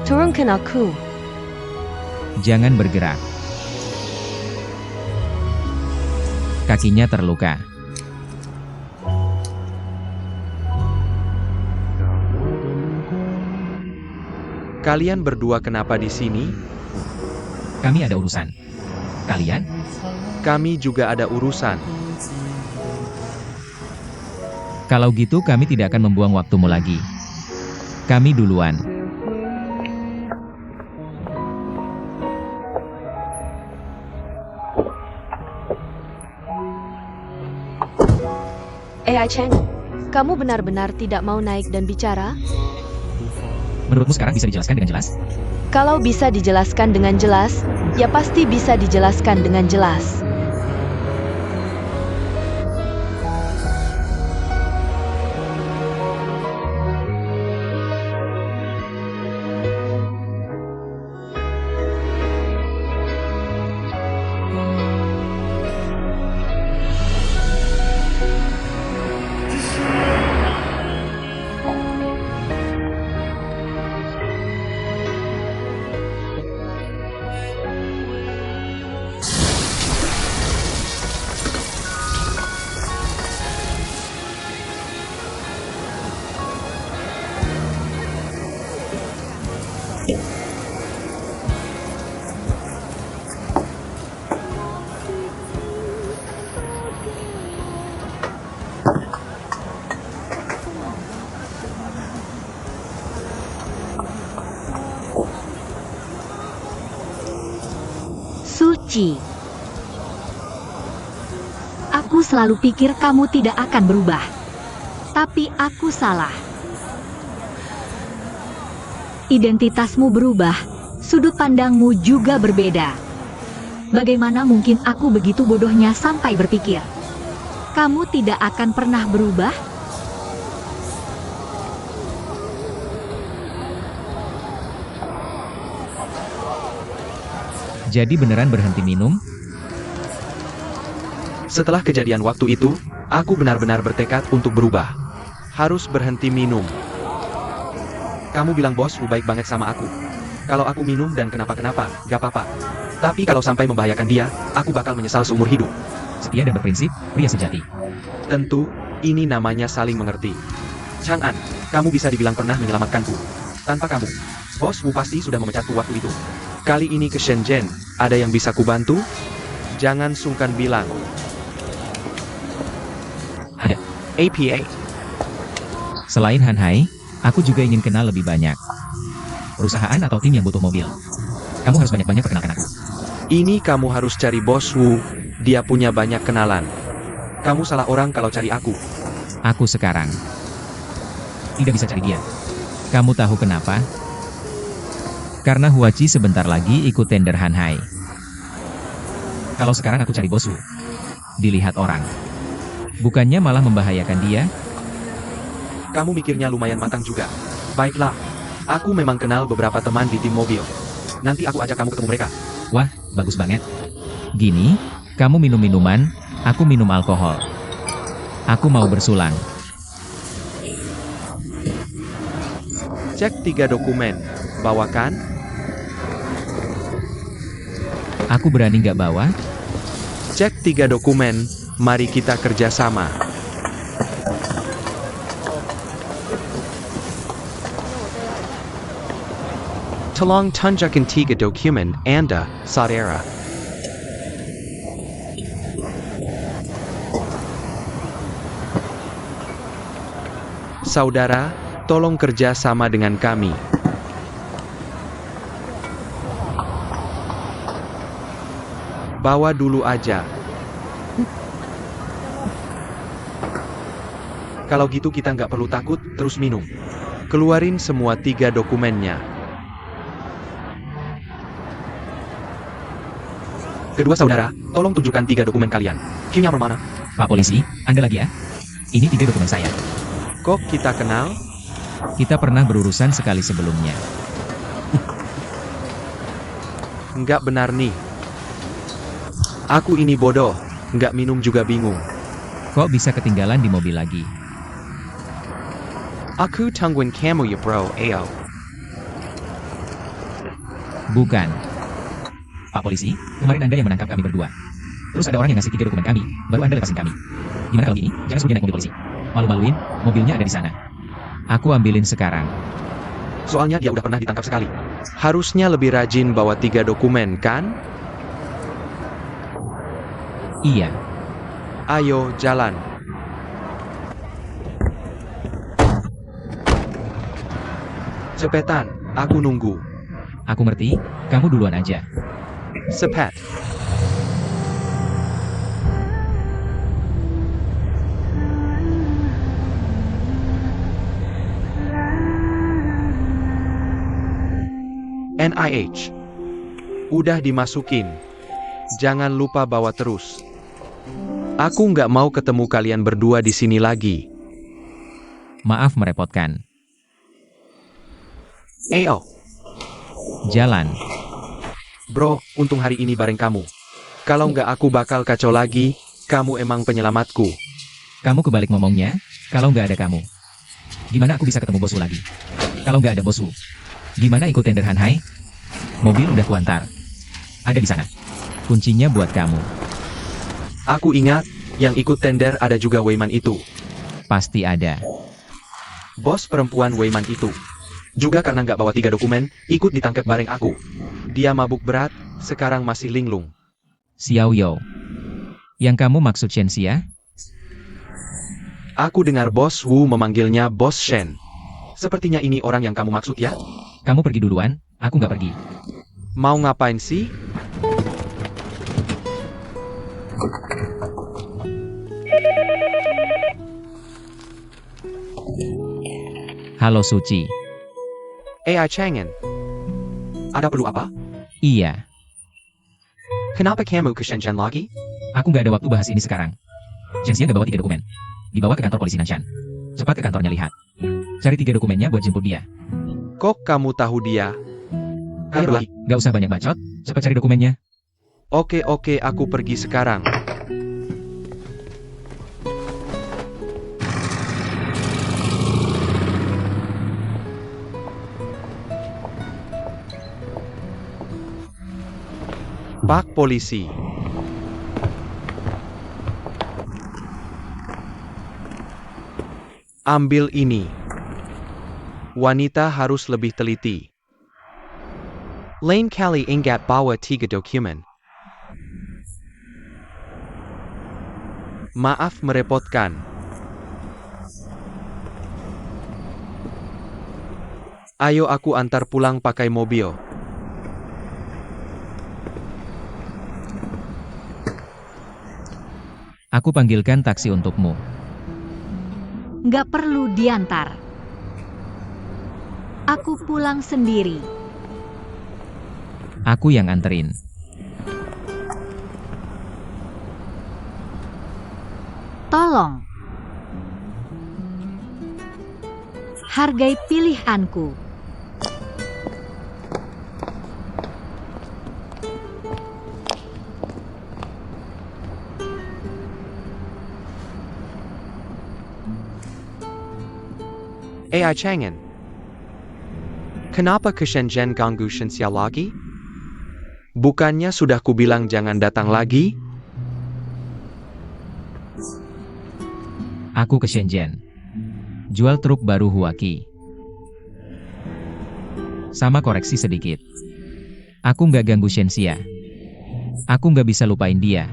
Turunkan aku. Jangan bergerak. Kakinya terluka. Kalian berdua kenapa di sini? Kami ada urusan. Kalian? Kami juga ada urusan. Kalau gitu kami tidak akan membuang waktumu lagi. Kami duluan. AI Chen, kamu benar-benar tidak mau naik dan bicara? Menurutmu sekarang bisa dijelaskan dengan jelas? Kalau bisa dijelaskan dengan jelas, ya pasti bisa dijelaskan dengan jelas. Suci. Aku selalu pikir kamu tidak akan berubah. Tapi aku salah. Identitasmu berubah, sudut pandangmu juga berbeda. Bagaimana mungkin aku begitu bodohnya sampai berpikir kamu tidak akan pernah berubah? Jadi beneran berhenti minum? Setelah kejadian waktu itu, aku benar-benar bertekad untuk berubah. Harus berhenti minum. Kamu bilang bosmu baik banget sama aku. Kalau aku minum dan kenapa-kenapa, gak apa-apa. Tapi kalau sampai membahayakan dia, aku bakal menyesal seumur hidup. Setia dan berprinsip, pria sejati. Tentu, ini namanya saling mengerti. Chang'an, kamu bisa dibilang pernah menyelamatkanku. Tanpa kamu, bosmu pasti sudah memecatku waktu itu. Kali ini ke Shenzhen, ada yang bisa kubantu? Jangan sungkan bilang. Ada. APA. Selain Hanhai, aku juga ingin kenal lebih banyak. Perusahaan atau tim yang butuh mobil. Kamu harus banyak-banyak perkenalkan aku. Ini kamu harus cari bos Wu. Dia punya banyak kenalan. Kamu salah orang kalau cari aku. Aku sekarang tidak bisa cari dia. Kamu tahu kenapa? Karena Huachi sebentar lagi ikut tender Hanhai. Kalau sekarang aku cari bos Wu, dilihat orang. Bukannya malah membahayakan dia? Kamu mikirnya lumayan matang juga. Baiklah. Aku memang kenal beberapa teman di tim mobil. Nanti aku ajak kamu ketemu mereka. Wah, bagus banget. Gini, kamu minum minuman, aku minum alkohol. Aku mau bersulang. Cek 3 dokumen. Bawakan. Aku berani nggak bawa? Cek 3 dokumen. Mari kita kerjasama. Tolong tunjukkan 3 dokumen Anda, saudara. Saudara, tolong kerja sama dengan kami. Bawa dulu aja. Kalau gitu kita nggak perlu takut, terus minum. Keluarin semua 3 dokumennya. Kedua saudara, tolong tunjukkan 3 dokumen kalian. Kimnya mana? Pak Polisi, Anda lagi ya? Ini 3 dokumen saya. Kok kita kenal? Kita pernah berurusan sekali sebelumnya. Nggak benar nih. Aku ini bodoh, nggak minum juga bingung. Kok bisa ketinggalan di mobil lagi? Aku tungguin kamu ya bro, ayo. Bukan. Pak polisi, kemarin Anda yang menangkap kami berdua. Terus ada orang yang ngasih 3 dokumen kami, baru Anda lepasin kami. Gimana kalau gini? Jangan suruh dia naik mobil polisi. Malu-maluin, mobilnya ada di sana. Aku ambilin sekarang. Soalnya dia udah pernah ditangkap sekali. Harusnya lebih rajin bawa 3 dokumen, kan? Iya. Ayo, jalan. Cepetan, aku nunggu. Aku ngerti, kamu duluan aja. Sepet. NIH. Udah dimasukin. Jangan lupa bawa terus. Aku nggak mau ketemu kalian berdua di sini lagi. Maaf merepotkan. Ayo, Jalan. bro, untung hari ini bareng kamu. Kalau nggak aku bakal kacau lagi, kamu emang penyelamatku. Kamu kebalik ngomongnya, kalau nggak ada kamu. Gimana aku bisa ketemu bosku lagi? Kalau nggak ada bosku. Gimana ikut tender Hanhai? Mobil udah kuantar. Ada di sana. Kuncinya buat kamu. Aku ingat, yang ikut tender ada juga Weiman itu. Pasti ada. Bos perempuan Weiman itu. Juga karena nggak bawa 3 dokumen, ikut ditangkap bareng aku. Dia mabuk berat, sekarang masih linglung. Xiao Yo. Yang kamu maksud Shenxia? Aku dengar Bos Wu memanggilnya Bos Shen. Sepertinya ini orang yang kamu maksud ya? Kamu pergi duluan, aku nggak pergi. Mau ngapain sih? Halo Suci. AI Changen. Ada perlu apa? Iya. Kenapa kamu ke Shenzhen lagi? Aku nggak ada waktu bahas ini sekarang. Shenxia nggak bawa 3 dokumen. Dibawa ke kantor polisi Nanshan. Cepat ke kantornya lihat. Cari 3 dokumennya buat jemput dia. Kok kamu tahu dia? Ayo lagi. Nggak usah banyak bacot, cepat cari dokumennya. Oke, aku pergi sekarang. Pak polisi. Ambil ini. Wanita harus lebih teliti. Lain kali ingat bawa 3 dokumen. Maaf merepotkan. Ayo aku antar pulang pakai mobil. Aku panggilkan taksi untukmu. Nggak perlu diantar. Aku pulang sendiri. Aku yang anterin. Tolong. Hargai pilihanku. AI Changen. Kenapa ke Shenzhen ganggu Shenxia lagi? Bukannya sudah kubilang jangan datang lagi? Aku ke Shenzhen. Jual truk baru Huaki. Sama koreksi sedikit. Aku nggak ganggu Shenxia. Aku nggak bisa lupain dia.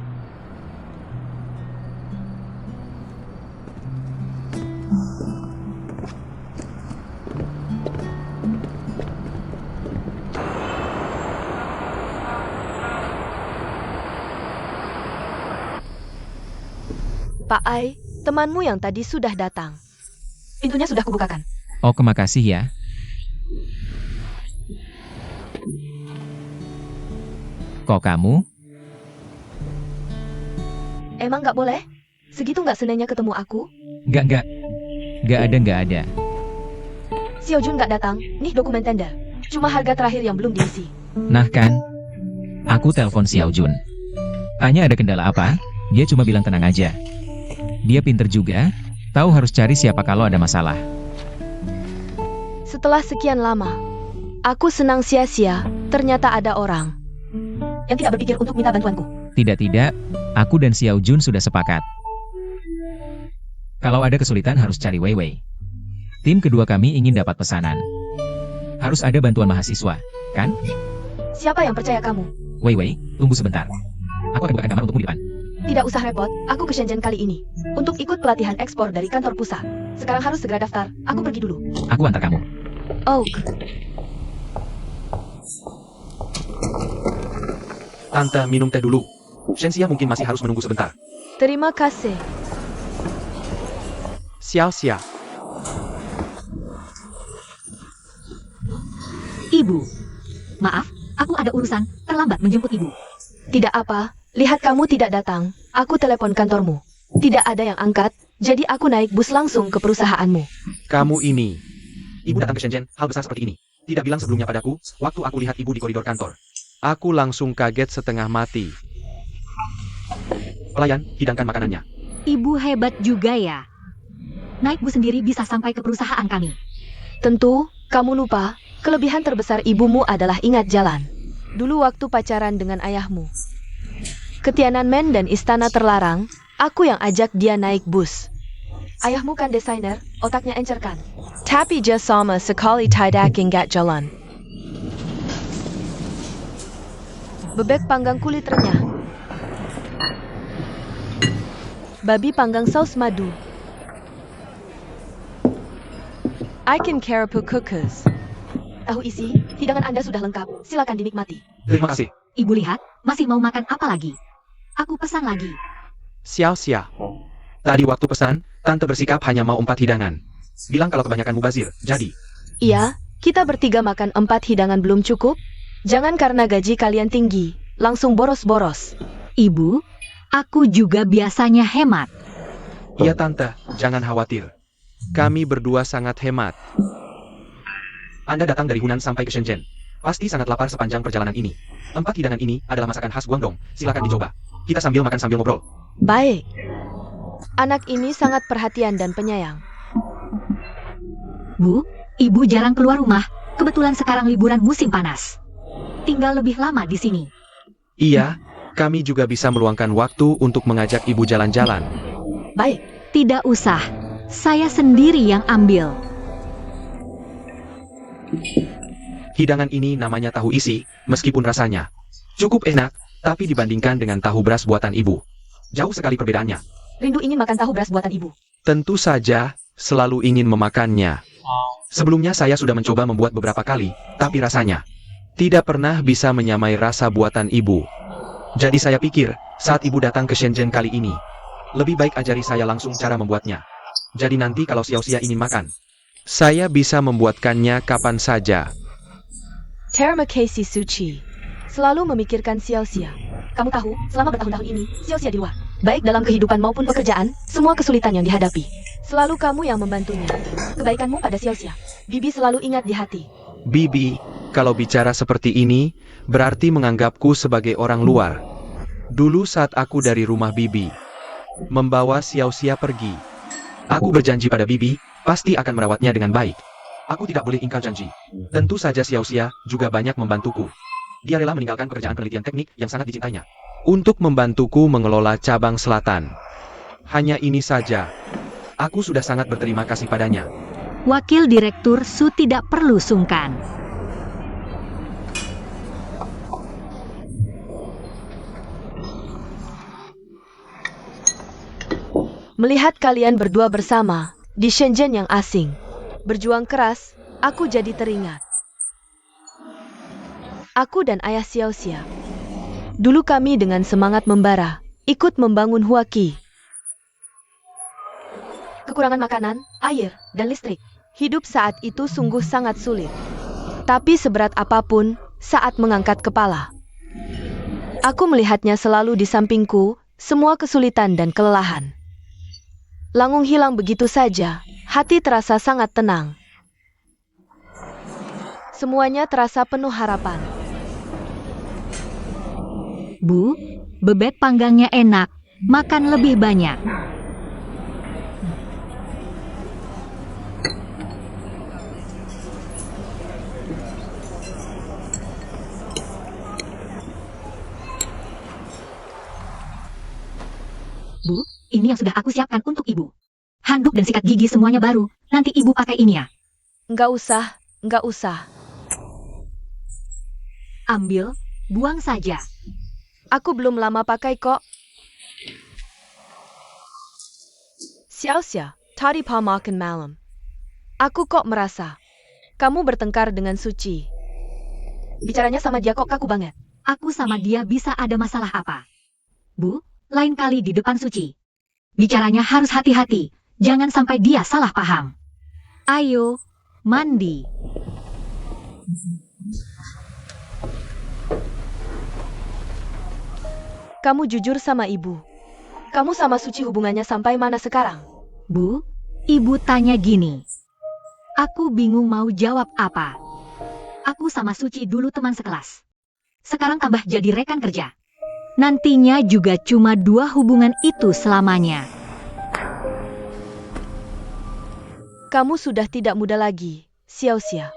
Pak Ai, temanmu yang tadi sudah datang. Pintunya sudah kubukakan. Oh, kemakasih ya. Kok kamu? Emang nggak boleh? Segitu nggak senangnya ketemu aku? Nggak ada. Xiao Jun nggak datang, nih dokumen tender. Cuma harga terakhir yang belum diisi. Nah kan? Aku telepon Xiao Jun. Tanya ada kendala apa? Dia cuma bilang tenang aja. Dia pinter juga, tahu harus cari siapa kalau ada masalah. Setelah sekian lama, Aku senang sia-sia, ternyata ada orang yang tidak berpikir untuk minta bantuanku. Tidak, aku dan Xiao Jun sudah sepakat. Kalau ada kesulitan harus cari Wei Wei. Tim kedua kami ingin dapat pesanan. Harus ada bantuan mahasiswa, kan? Siapa yang percaya kamu? Wei Wei, tunggu sebentar. Aku akan bukakan kamar untukmu di depan. Tidak usah repot, aku ke Shenzhen kali ini untuk ikut pelatihan ekspor dari kantor pusat. Sekarang harus segera daftar, aku pergi dulu. Aku antar kamu. Oh, Tante, minum teh dulu. Shenxia mungkin masih harus menunggu sebentar. terima kasih. Xiao-xia. Ibu. Maaf, aku ada urusan, terlambat menjemput ibu. Tidak apa, lihat kamu tidak datang, aku telepon kantormu. Tidak ada yang angkat, jadi aku naik bus langsung ke perusahaanmu. Kamu ini. Ibu datang ke Shenzhen, hal besar seperti ini. Tidak bilang sebelumnya padaku, waktu aku lihat ibu di koridor kantor. Aku langsung kaget setengah mati. Pelayan, hidangkan makanannya. Ibu hebat juga ya. Naik bus sendiri bisa sampai ke perusahaan kami. Tentu, kamu lupa, kelebihan terbesar ibumu adalah ingat jalan. Dulu waktu pacaran dengan ayahmu, ke Tiananmen dan Istana Terlarang, aku yang ajak dia naik bus. Ayahmu kan desainer, otaknya encerkan. Tapi dia sama sekali tidak ingat jalan. Bebek panggang kulit renyah. Babi panggang saus madu. Ikan kerapu kukus. Tahu isi, hidangan Anda sudah lengkap, silakan dinikmati. Terima kasih. Ibu lihat, masih mau makan apa lagi? Aku pesan lagi. Xiao-xia. Tadi waktu pesan, Tante bersikap hanya mau 4 hidangan. Bilang kalau kebanyakan mubazir, jadi. Iya, kita bertiga makan 4 hidangan belum cukup? Jangan karena gaji kalian tinggi, langsung boros-boros. Ibu, aku juga biasanya hemat. Iya Tante, jangan khawatir. Kami berdua sangat hemat. Anda datang dari Hunan sampai ke Shenzhen. Pasti sangat lapar sepanjang perjalanan ini. 4 hidangan ini adalah masakan khas Guangdong. Silakan dicoba. Kita sambil makan sambil ngobrol. Baik. Anak ini sangat perhatian dan penyayang. Bu, ibu jarang keluar rumah. Kebetulan sekarang liburan musim panas. Tinggal lebih lama di sini. Iya, kami juga bisa meluangkan waktu untuk mengajak ibu jalan-jalan. Baik. Tidak usah. Saya sendiri yang ambil. Hidangan ini namanya tahu isi, meskipun rasanya cukup enak, tapi dibandingkan dengan tahu beras buatan ibu, jauh sekali perbedaannya. Rindu ingin makan tahu beras buatan ibu. Tentu saja, selalu ingin memakannya. Sebelumnya saya sudah mencoba membuat beberapa kali, tapi rasanya tidak pernah bisa menyamai rasa buatan ibu. Jadi saya pikir, saat ibu datang ke Shenzhen kali ini, lebih baik ajari saya langsung cara membuatnya. Jadi nanti kalau Xiao-xia ingin makan, saya bisa membuatkannya kapan saja. Terima kasih Suci. Selalu memikirkan Xiao-xia. Kamu tahu, selama bertahun-tahun ini, Xiao-xia di luar. Baik dalam kehidupan maupun pekerjaan, semua kesulitan yang dihadapi. Selalu kamu yang membantunya. Kebaikanmu pada Xiao-xia, Bibi selalu ingat di hati. Bibi, kalau bicara seperti ini, berarti menganggapku sebagai orang luar. Dulu saat aku dari rumah Bibi, membawa Xiao-xia pergi, aku berjanji pada Bibi, pasti akan merawatnya dengan baik. Aku tidak boleh ingkar janji. Tentu saja Xiao-xia juga banyak membantuku. Dia rela meninggalkan pekerjaan penelitian teknik yang sangat dicintainya untuk membantuku mengelola cabang selatan. Hanya ini saja. Aku sudah sangat berterima kasih padanya. Wakil Direktur Su tidak perlu sungkan. Melihat kalian berdua bersama, di Shenzhen yang asing, berjuang keras, aku jadi teringat. Aku dan ayah Xiao-xia. Dulu kami dengan semangat membara, ikut membangun Huaqi. Kekurangan makanan, air, dan listrik. Hidup saat itu sungguh sangat sulit. Tapi seberat apapun, saat mengangkat kepala, aku melihatnya selalu di sampingku, semua kesulitan dan kelelahan Langung hilang begitu saja, hati terasa sangat tenang. Semuanya terasa penuh harapan. Bu, bebek panggangnya enak, makan lebih banyak. Ini yang sudah aku siapkan untuk ibu. Handuk dan sikat gigi semuanya baru. Nanti ibu pakai ini ya. Nggak usah, nggak usah. Ambil, buang saja. Aku belum lama pakai kok. Xiaoxia, tadi pa makan malam. Aku kok merasa kamu bertengkar dengan Suci. Bicaranya sama dia kok kaku banget. Aku sama dia bisa ada masalah apa? Bu, lain kali di depan Suci. Bicaranya harus hati-hati. Jangan sampai dia salah paham. Ayo, mandi. Kamu jujur sama ibu. Kamu sama Suci hubungannya sampai mana sekarang? Bu, ibu tanya gini. Aku bingung mau jawab apa. Aku sama Suci dulu teman sekelas. Sekarang tambah jadi rekan kerja. Nantinya juga cuma 2 hubungan itu selamanya. Kamu sudah tidak muda lagi, Xiaoxia.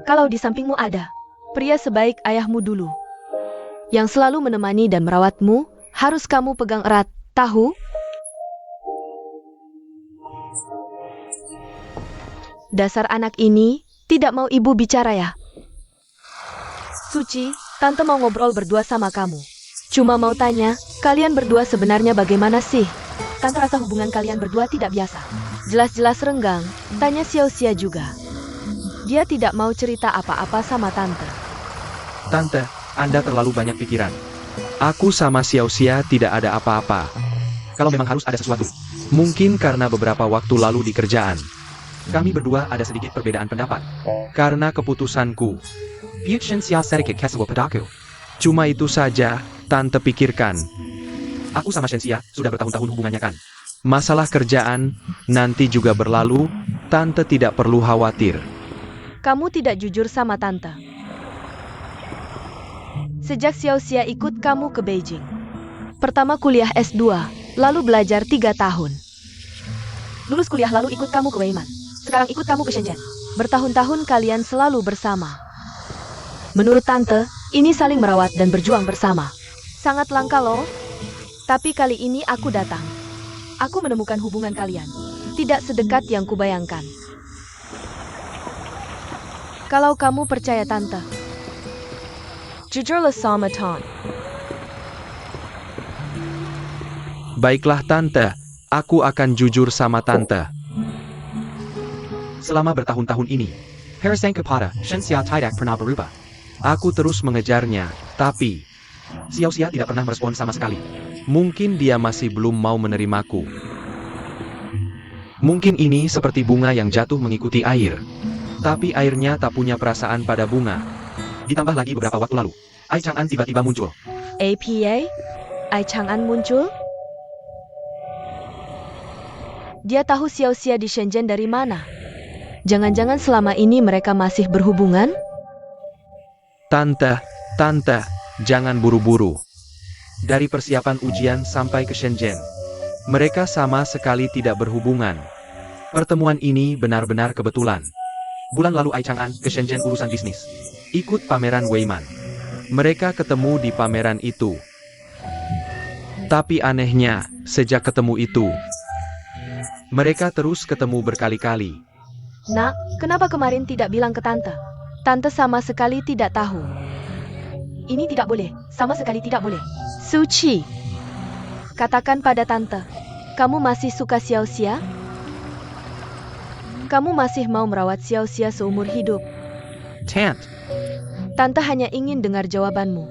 Kalau di sampingmu ada pria sebaik ayahmu dulu, yang selalu menemani dan merawatmu, harus kamu pegang erat, tahu? Dasar anak ini, tidak mau ibu bicara ya? Suci, tante mau ngobrol berdua sama kamu. Cuma mau tanya, kalian berdua sebenarnya bagaimana sih? Tante rasa hubungan kalian berdua tidak biasa. Jelas-jelas renggang, tanya Xiaoxia juga. Dia tidak mau cerita apa-apa sama tante. Tante, Anda terlalu banyak pikiran. Aku sama Xiaoxia tidak ada apa-apa. Kalau memang harus ada sesuatu, mungkin karena beberapa waktu lalu di kerjaan, kami berdua ada sedikit perbedaan pendapat. Karena keputusanku. Cuma itu saja, Tante pikirkan. Aku sama Shenxia sudah bertahun-tahun hubungannya kan. Masalah kerjaan nanti juga berlalu, Tante tidak perlu khawatir. Kamu tidak jujur sama tante. Sejak Xiaoxia ikut kamu ke Beijing. Pertama kuliah S2, lalu belajar 3 tahun. Lulus kuliah lalu ikut kamu ke Weiman. Sekarang ikut kamu ke Shenzhen. Bertahun-tahun kalian selalu bersama. Menurut tante, ini saling merawat dan berjuang bersama. Sangat langka loh. Tapi kali ini aku datang. Aku menemukan hubungan kalian. Tidak sedekat yang kubayangkan. Kalau kamu percaya tante. Jujurlah sama Ton. Baiklah Tante, aku akan jujur sama Tante. Selama bertahun-tahun ini, aku terus mengejarnya, tapi Xiaoxia tidak pernah merespon sama sekali. Mungkin dia masih belum mau menerimaku. Mungkin ini seperti bunga yang jatuh mengikuti air. Tapi airnya tak punya perasaan pada bunga. Ditambah lagi beberapa waktu lalu, Ai Chang'an tiba-tiba muncul. APA? Ai Chang'an muncul? Dia tahu Xiaoxia di Shenzhen dari mana? Jangan-jangan selama ini mereka masih berhubungan? Tante, jangan buru-buru. Dari persiapan ujian sampai ke Shenzhen, mereka sama sekali tidak berhubungan. Pertemuan ini benar-benar kebetulan. Bulan lalu Ai Chang'an ke Shenzhen urusan bisnis. Ikut pameran Weiman. Mereka ketemu di pameran itu. Tapi anehnya, sejak ketemu itu, mereka terus ketemu berkali-kali. Nak, kenapa kemarin tidak bilang ke tante? Tante sama sekali tidak tahu. Ini tidak boleh, sama sekali tidak boleh. Suci, katakan pada tante, kamu masih suka Xiaoxia? Kamu masih mau merawat Xiaoxia seumur hidup? Tante hanya ingin dengar jawabanmu.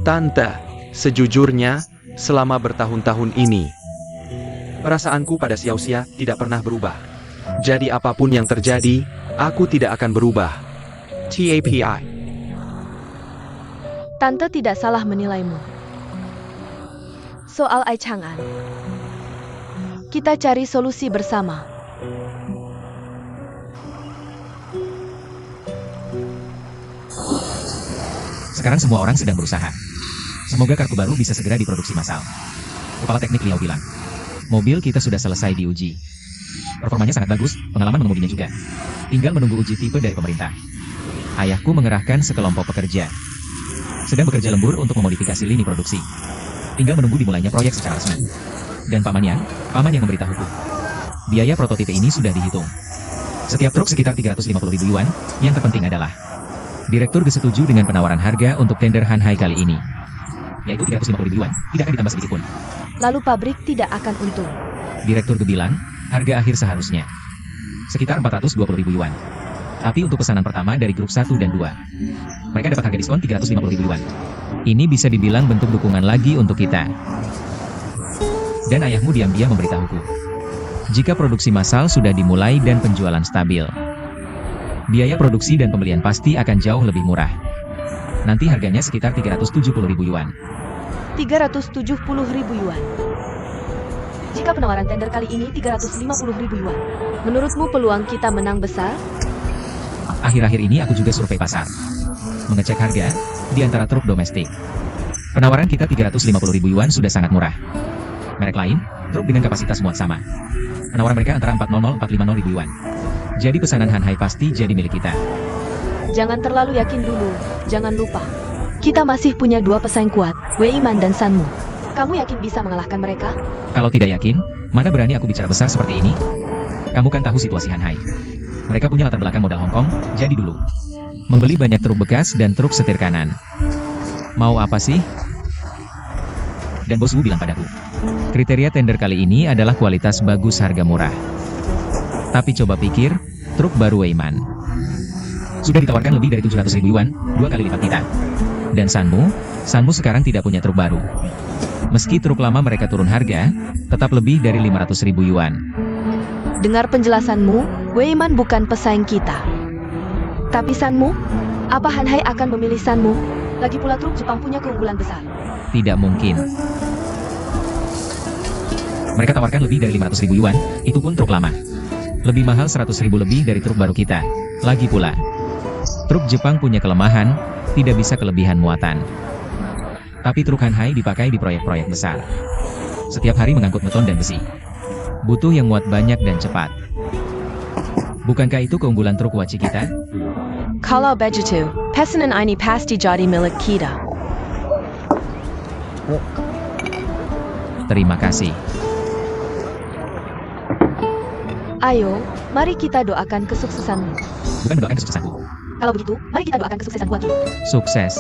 Tante, sejujurnya, selama bertahun-tahun ini, perasaanku pada Xiaoxia tidak pernah berubah. Jadi apapun yang terjadi, aku tidak akan berubah. TAPI. Tante tidak salah menilaimu. Soal Ai Chang'an, kita cari solusi bersama. Sekarang semua orang sedang berusaha. Semoga kartu baru bisa segera diproduksi massal. Kepala teknik Liao bilang, mobil kita sudah selesai diuji. Performanya sangat bagus, pengalaman mengemudinya juga. Tinggal menunggu uji tipe dari pemerintah. Ayahku mengerahkan sekelompok pekerja. Sedang bekerja lembur untuk memodifikasi lini produksi. Tinggal menunggu dimulainya proyek secara resmi. Dan paman yang memberitahuku. Biaya prototipe ini sudah dihitung. Setiap truk sekitar 350.000 yuan, yang terpenting adalah Direktur setuju dengan penawaran harga untuk tender Hanhai kali ini. Yaitu 350.000 yuan, tidak akan ditambah sedikit pun. Lalu pabrik tidak akan untung. Direktur bilang, harga akhir seharusnya sekitar 420.000 yuan. Tapi untuk pesanan pertama dari grup 1 dan 2, mereka dapat harga diskon 350.000 yuan. Ini bisa dibilang bentuk dukungan lagi untuk kita. Dan ayahmu diam-diam memberitahuku. Jika produksi massal sudah dimulai dan penjualan stabil, biaya produksi dan pembelian pasti akan jauh lebih murah. Nanti harganya sekitar 370.000 yuan. 370.000 yuan. Jika penawaran tender kali ini 350.000 yuan, menurutmu peluang kita menang besar? Akhir-akhir ini aku juga survei pasar. Mengecek harga di antara truk domestik. Penawaran kita 350.000 yuan sudah sangat murah. Merek lain, truk dengan kapasitas muat sama. Penawaran mereka antara 450-450.000 yuan. Jadi pesanan Hanhai pasti jadi milik kita. Jangan terlalu yakin dulu, jangan lupa. Kita masih punya 2 pesaing kuat, Wei Man dan Sanmu. Kamu yakin bisa mengalahkan mereka? Kalau tidak yakin, mana berani aku bicara besar seperti ini? Kamu kan tahu situasi Hanhai. Mereka punya latar belakang modal Hong Kong, jadi dulu membeli banyak truk bekas dan truk setir kanan. Mau apa sih? Dan bosku bilang padaku, kriteria tender kali ini adalah kualitas bagus harga murah. Tapi coba pikir, truk baru Weiman sudah ditawarkan lebih dari 700.000 yuan, 2 kali lipat kita. Dan Sanmu sekarang tidak punya truk baru. Meski truk lama mereka turun harga, tetap lebih dari 500.000 yuan. Dengar penjelasanmu, Weiman bukan pesaing kita. Tapi Sanmu, apa Hanhai akan memilih Sanmu? Lagi pula truk Jepang punya keunggulan besar. Tidak mungkin. Mereka tawarkan lebih dari 500.000 yuan, itu pun truk lama. Lebih mahal 100.000 lebih dari truk baru kita. Lagi pula, truk Jepang punya kelemahan, tidak bisa kelebihan muatan. Tapi truk Hanhai dipakai di proyek-proyek besar. Setiap hari mengangkut beton dan besi. Butuh yang muat banyak dan cepat. Bukankah itu keunggulan truk Huachi kita? Kalau begitu, pesanan ini pasti jadi milik kita. Terima kasih. Ayo, mari kita doakan kesuksesanmu. Bukan mendoakan kesuksesanku. Kalau begitu, mari kita doakan kesuksesan Huachi. Sukses.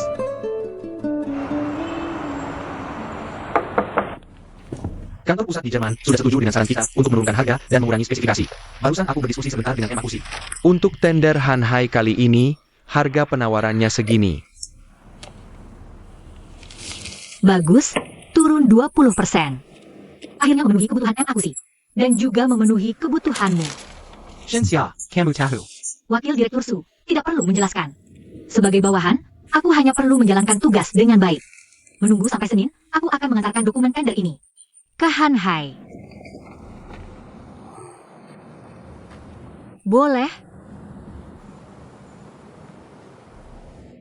Kantor pusat di Jerman sudah setuju dengan saran kita untuk menurunkan harga dan mengurangi spesifikasi. Barusan aku berdiskusi sebentar dengan Emakushi. Untuk tender Hanhai kali ini, harga penawarannya segini. Bagus, turun 20%. Akhirnya memenuhi kebutuhan Emakushi. Dan juga memenuhi kebutuhanmu. Shenxia, kamu tahu. Wakil Direktur Su, tidak perlu menjelaskan. Sebagai bawahan, aku hanya perlu menjalankan tugas dengan baik. Menunggu sampai Senin, aku akan mengantarkan dokumen tender ini ke Hanhai. Boleh?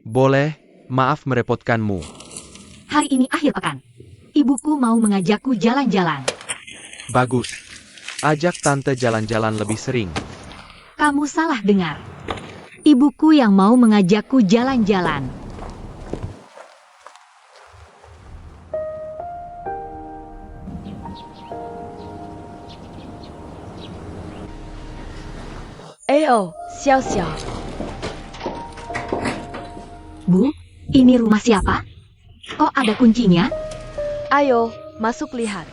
Boleh, maaf merepotkanmu. Hari ini akhir pekan. Ibuku mau mengajakku jalan-jalan. Bagus. Ajak tante jalan-jalan lebih sering. Kamu salah dengar. Ibuku yang mau mengajakku jalan-jalan. Xiao. Bu, ini rumah siapa? Kok ada kuncinya? Ayo, masuk lihat.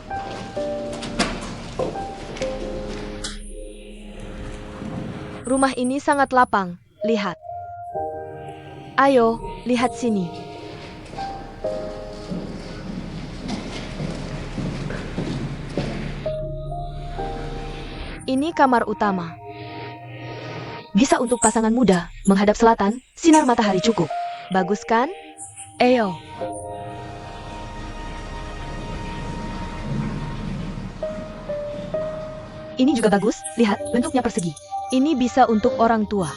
Rumah ini sangat lapang, lihat. Ayo, lihat sini. Ini kamar utama. Bisa untuk pasangan muda, menghadap selatan, sinar matahari cukup. Bagus kan? Ayo. Ini juga bagus, lihat, bentuknya persegi. Ini bisa untuk orang tua.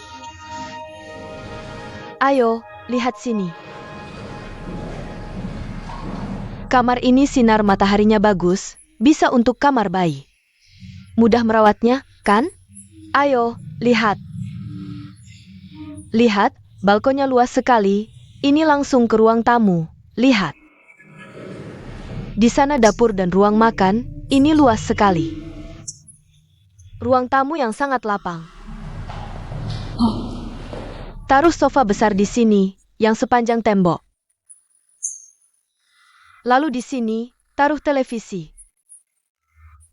Ayo, lihat sini. Kamar ini sinar mataharinya bagus, bisa untuk kamar bayi. Mudah merawatnya, kan? Ayo, lihat. Lihat, balkonnya luas sekali. Ini langsung ke ruang tamu. Lihat. Di sana dapur dan ruang makan. Ini luas sekali. Ruang tamu yang sangat lapang. Taruh sofa besar di sini, yang sepanjang tembok. Lalu di sini, taruh televisi.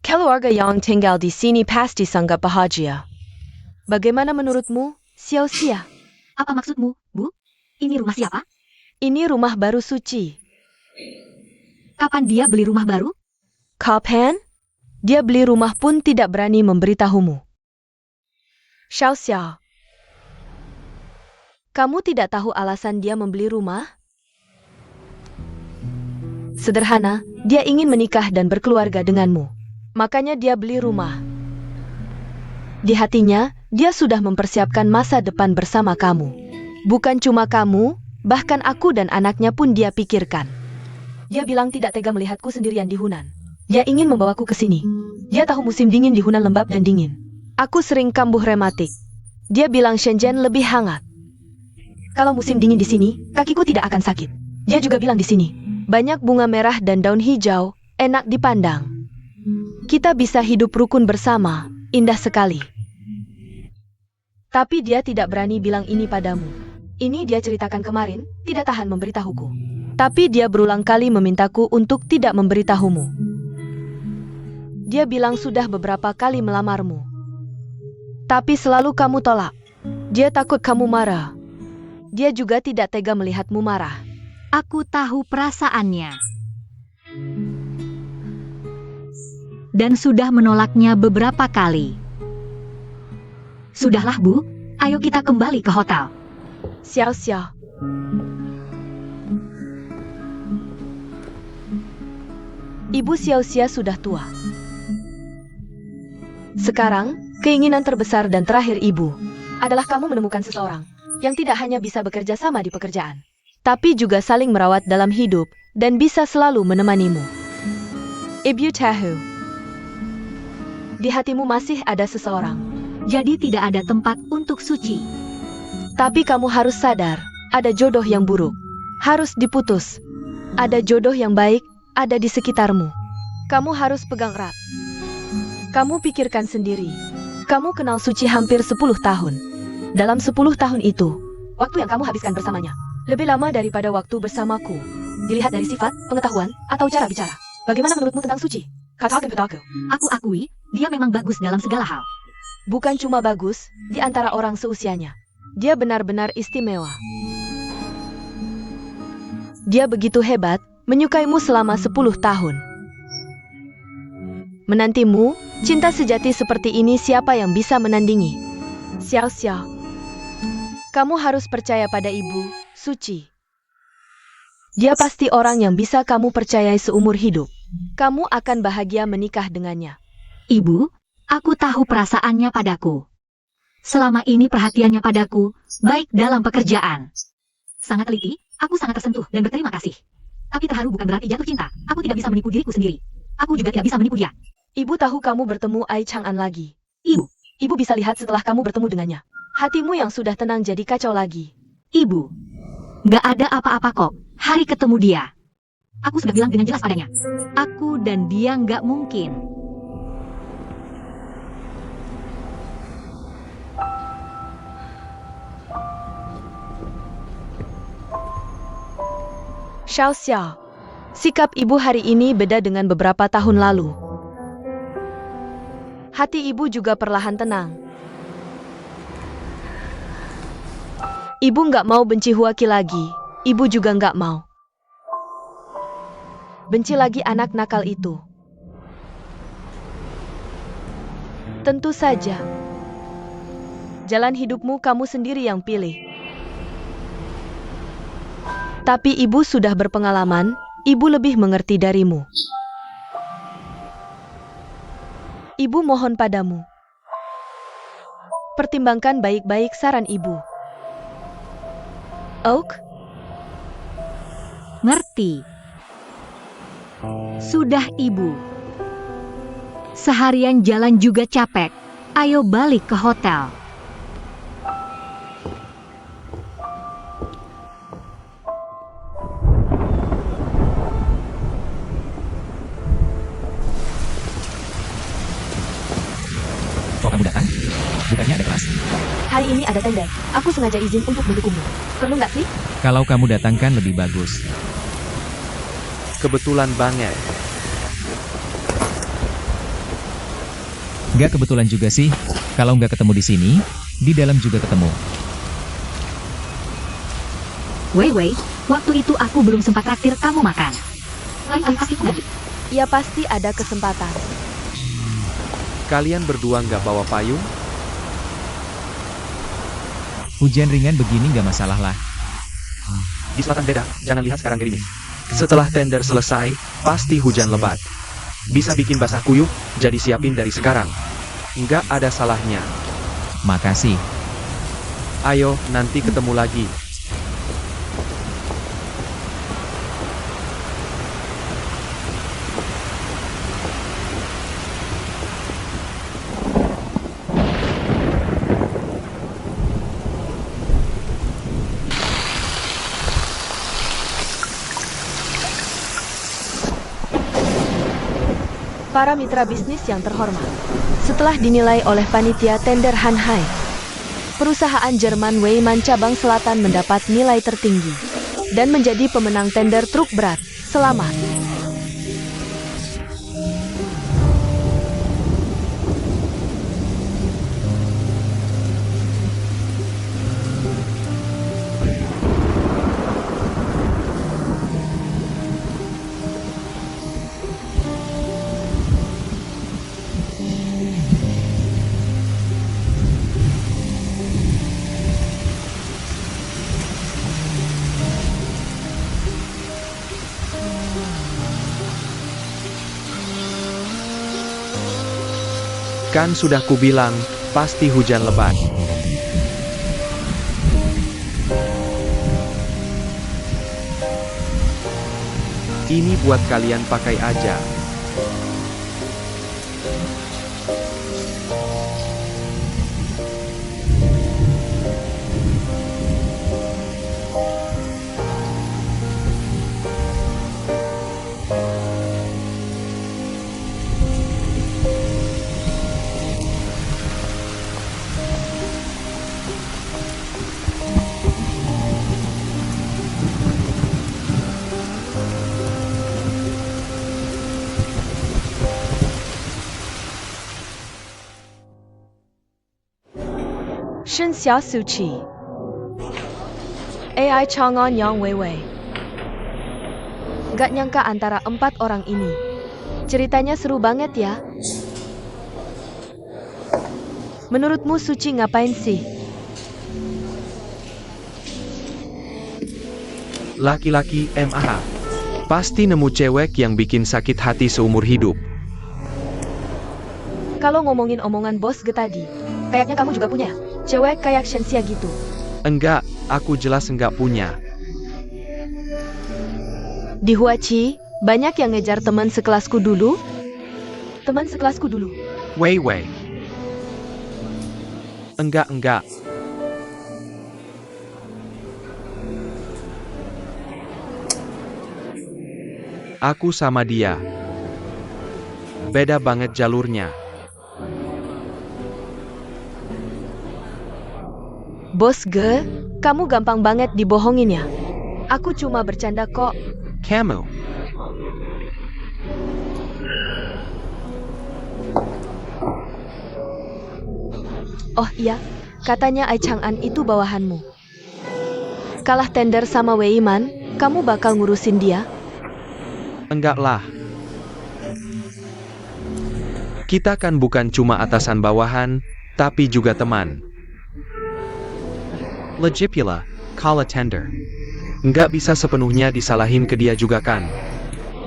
Keluarga yang tinggal di sini pasti sangat bahagia. Bagaimana menurutmu, Xiao Xia? Apa maksudmu, Bu? Ini rumah siapa? Ini rumah baru Suci. Kapan dia beli rumah baru? Kapan? Dia beli rumah pun tidak berani memberitahumu. Xiao Xia. Kamu tidak tahu alasan dia membeli rumah? Sederhana, dia ingin menikah dan berkeluarga denganmu. Makanya dia beli rumah. Di hatinya, dia sudah mempersiapkan masa depan bersama kamu. Bukan cuma kamu, bahkan aku dan anaknya pun dia pikirkan. Dia bilang tidak tega melihatku sendirian di Hunan. Dia ingin membawaku ke sini. Dia tahu musim dingin di Hunan lembab dan dingin. Aku sering kambuh rematik. Dia bilang Shenzhen lebih hangat. Kalau musim dingin di sini, kakiku tidak akan sakit. Dia juga bilang di sini, banyak bunga merah dan daun hijau, enak dipandang. Kita bisa hidup rukun bersama, indah sekali. Tapi dia tidak berani bilang ini padamu. Ini dia ceritakan kemarin, tidak tahan memberitahuku. Tapi dia berulang kali memintaku untuk tidak memberitahumu. Dia bilang sudah beberapa kali melamarmu. Tapi selalu kamu tolak. Dia takut kamu marah. Dia juga tidak tega melihatmu marah. Aku tahu perasaannya. Dan sudah menolaknya beberapa kali. Sudahlah, Bu. Ayo kita kembali ke hotel. Xiao Xia. Ibu Xiao Xia sudah tua. Sekarang, keinginan terbesar dan terakhir ibu adalah kamu menemukan seseorang yang tidak hanya bisa bekerja sama di pekerjaan, tapi juga saling merawat dalam hidup dan bisa selalu menemanimu. Ibu tahu, di hatimu masih ada seseorang. Jadi tidak ada tempat untuk Suci. Tapi kamu harus sadar, ada jodoh yang buruk. Harus diputus. Ada jodoh yang baik, ada di sekitarmu. Kamu harus pegang erat. Kamu pikirkan sendiri. Kamu kenal Suci hampir 10 tahun. Dalam 10 tahun itu, waktu yang kamu habiskan bersamanya lebih lama daripada waktu bersamaku. Dilihat dari sifat, pengetahuan, atau cara bicara. Bagaimana menurutmu tentang Suci? Katakan padaku. Aku akui, dia memang bagus dalam segala hal. Bukan cuma bagus, di antara orang seusianya. Dia benar-benar istimewa. Dia begitu hebat, menyukaimu selama 10 tahun. Menantimu, cinta sejati seperti ini siapa yang bisa menandingi? Xiao Xia. Kamu harus percaya pada Ibu, Suci. Dia pasti orang yang bisa kamu percayai seumur hidup. Kamu akan bahagia menikah dengannya. Ibu, aku tahu perasaannya padaku. Selama ini perhatiannya padaku, baik dalam pekerjaan. Sangat teliti, aku sangat tersentuh dan berterima kasih. Tapi terharu bukan berarti jatuh cinta. Aku tidak bisa menipu diriku sendiri. Aku juga tidak bisa menipu dia. Ibu tahu kamu bertemu Ai Chang'an lagi. Ibu, Bisa lihat setelah kamu bertemu dengannya. Hatimu yang sudah tenang jadi kacau lagi. Ibu. Gak ada apa-apa kok. Hari ketemu dia. Aku sudah bilang dengan jelas padanya. Aku dan dia gak mungkin. Xiao Xia. Sikap ibu hari ini beda dengan beberapa tahun lalu. Hati ibu juga perlahan tenang. Ibu nggak mau benci Huaki lagi. Ibu juga nggak mau benci lagi anak nakal itu. Tentu saja. Jalan hidupmu kamu sendiri yang pilih. Tapi ibu sudah berpengalaman, ibu lebih mengerti darimu. Ibu mohon padamu. Pertimbangkan baik-baik saran ibu. Oak? Ngerti. Sudah, Ibu. Seharian jalan juga capek. Ayo balik ke hotel. Hari ini ada tender. Aku sengaja izin untuk mendukungmu. Perlu nggak sih? Kalau kamu datangkan lebih bagus. Kebetulan banget. Nggak kebetulan juga sih, kalau nggak ketemu di sini, di dalam juga ketemu. Wei, waktu itu aku belum sempat traktir kamu makan. Ya pasti ada kesempatan. Kalian berdua nggak bawa payung? Hujan ringan begini nggak masalah lah. Di selatan beda, jangan lihat sekarang gerimis. Setelah tender selesai, pasti hujan lebat. Bisa bikin basah kuyup, jadi siapin dari sekarang. Nggak ada salahnya. Makasih. Ayo, nanti ketemu lagi. Para mitra bisnis yang terhormat, setelah dinilai oleh panitia tender Hanhai, perusahaan Jerman Weiman cabang selatan mendapat nilai tertinggi dan menjadi pemenang tender truk berat. Selamat. Kan sudah kubilang, pasti hujan lebat. Ini buat kalian pakai aja. Shen Xiao Su Qi AI Chang'an Yang Weiwei. Gak nyangka antara 4 orang ini. Ceritanya seru banget ya. Menurutmu Suci ngapain sih? Laki-laki MAH. Pasti nemu cewek yang bikin sakit hati seumur hidup. Kalau ngomongin omongan bos Ge tadi, kayaknya kamu juga punya cewek kayak Shenxia gitu. Enggak, aku jelas enggak punya. Di Huachi, banyak yang ngejar teman sekelasku dulu. Teman sekelasku dulu. Wei. Enggak. Aku sama dia. Beda banget jalurnya. Bos Ge, kamu gampang banget dibohongin ya. Aku cuma bercanda kok. Kamu. Oh iya, katanya Ai Chang'an itu bawahanmu. Kalah tender sama Wei Man, kamu bakal ngurusin dia? Enggak lah. Kita kan bukan cuma atasan bawahan, tapi juga teman. Legipula, kalah tender. Nggak bisa sepenuhnya disalahin ke dia juga kan?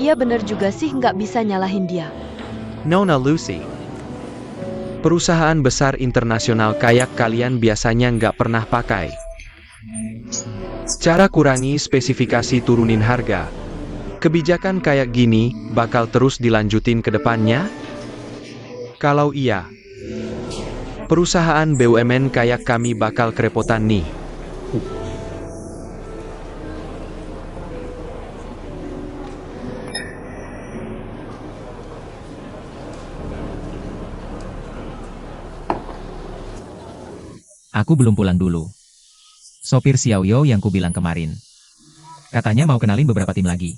Iya bener juga sih nggak bisa nyalahin dia. Nona Lucy. Perusahaan besar internasional kayak kalian biasanya nggak pernah pakai. Cara kurangi spesifikasi turunin harga. Kebijakan kayak gini bakal terus dilanjutin ke depannya? Kalau iya, perusahaan BUMN kayak kami bakal kerepotan nih. aku belum pulang dulu. Sopir Xiaoyo yang kubilang kemarin. Katanya mau kenalin beberapa tim lagi.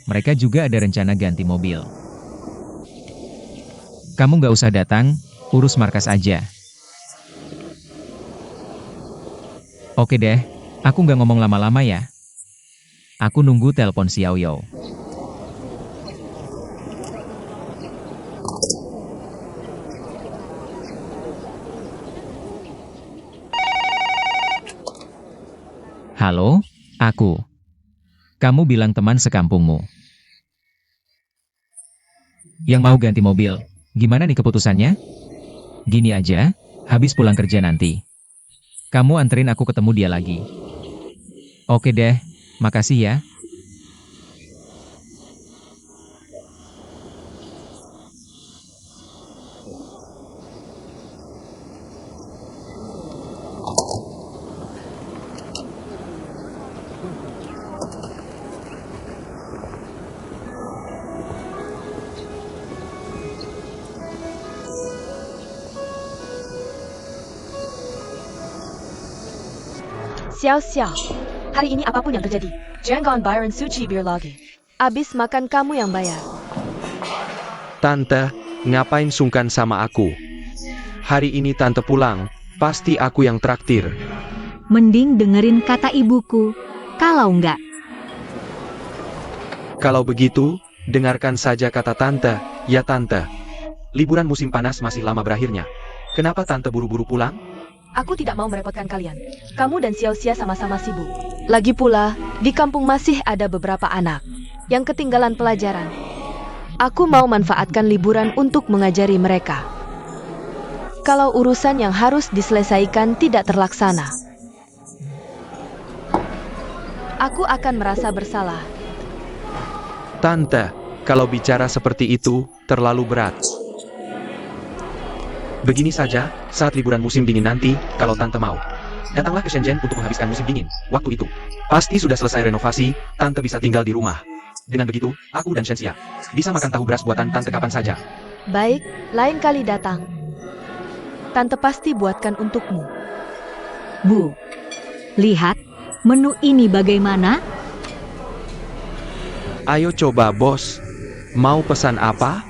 Mereka juga ada rencana ganti mobil. Kamu nggak usah datang, urus markas aja. Oke deh, aku nggak ngomong lama-lama ya. Aku nunggu telepon Xiaoyo. Halo, aku. Kamu bilang teman sekampungmu. Yang mau ganti mobil, gimana nih keputusannya? Gini aja, habis pulang kerja nanti. Kamu anterin aku ketemu dia lagi. Oke deh, makasih ya. Xiao Xiao, hari ini apapun yang terjadi, jangan Byron Suci bir lagi. Abis makan kamu yang bayar. Tante, ngapain sungkan sama aku? Hari ini tante pulang, pasti aku yang traktir. Mending dengerin kata ibuku. Kalau enggak, Kalau begitu, dengarkan saja kata tante, ya tante. Liburan musim panas masih lama berakhirnya. Kenapa tante buru-buru pulang? Aku tidak mau merepotkan kalian. Kamu dan Xiao Xia sama-sama sibuk. Lagi pula, di kampung masih ada beberapa anak yang ketinggalan pelajaran. Aku mau manfaatkan liburan untuk mengajari mereka. Kalau urusan yang harus diselesaikan tidak terlaksana, aku akan merasa bersalah. Tante, kalau bicara seperti itu, terlalu berat. Begini saja, saat liburan musim dingin nanti, kalau tante mau, datanglah ke Shenzhen untuk menghabiskan musim dingin. Waktu itu, pasti sudah selesai renovasi, tante bisa tinggal di rumah. Dengan begitu, aku dan Shenxia bisa makan tahu beras buatan tante kapan saja. Baik, lain kali datang. Tante pasti buatkan untukmu. Bu, lihat menu ini bagaimana? Ayo coba bos, mau pesan apa?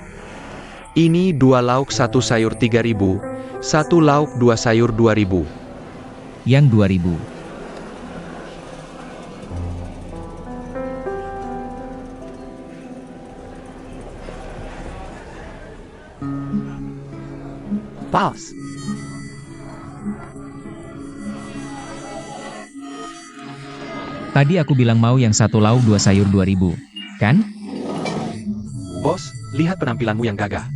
Ini 2 lauk 1 sayur 3.000, 1 lauk 2 sayur 2.000. Yang 2000. Pas. Tadi aku bilang mau yang 1 lauk 2 sayur 2000, kan? Bos, lihat penampilanmu yang gagah.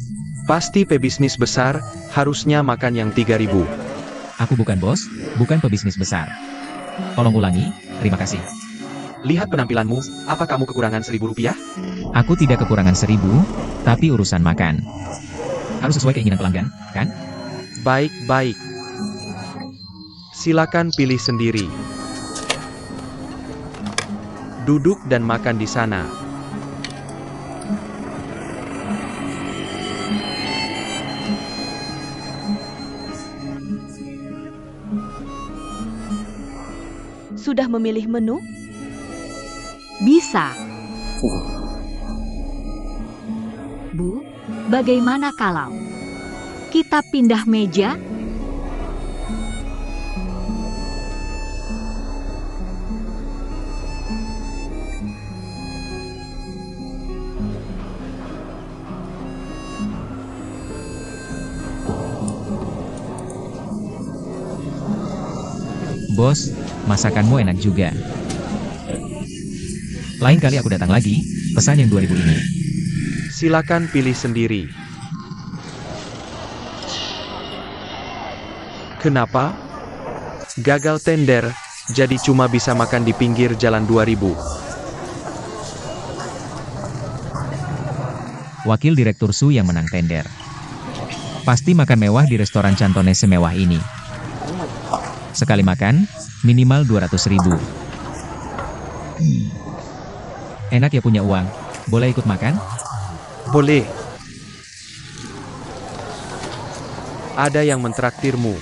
Pasti pebisnis besar, harusnya makan yang 3.000. Aku bukan bos, bukan pebisnis besar. Tolong ulangi, terima kasih. Lihat penampilanmu, apa kamu kekurangan 1.000 rupiah? Aku tidak kekurangan 1000, tapi urusan makan harus sesuai keinginan pelanggan, kan? Baik-baik. Silakan pilih sendiri. Duduk dan makan di sana. Sudah memilih menu? Bisa. Bu, bagaimana kalau kita pindah meja? Bos, masakanmu enak juga. Lain kali aku datang lagi, pesan yang 2000 ini. Silakan pilih sendiri. Kenapa? Gagal tender, jadi cuma bisa makan di pinggir jalan 2000. Wakil Direktur Su yang menang tender. Pasti makan mewah di restoran Cantones semewah ini. Sekali makan, minimal 200.000. Enak ya punya uang. Boleh ikut makan? Boleh. Ada yang mentraktirmu.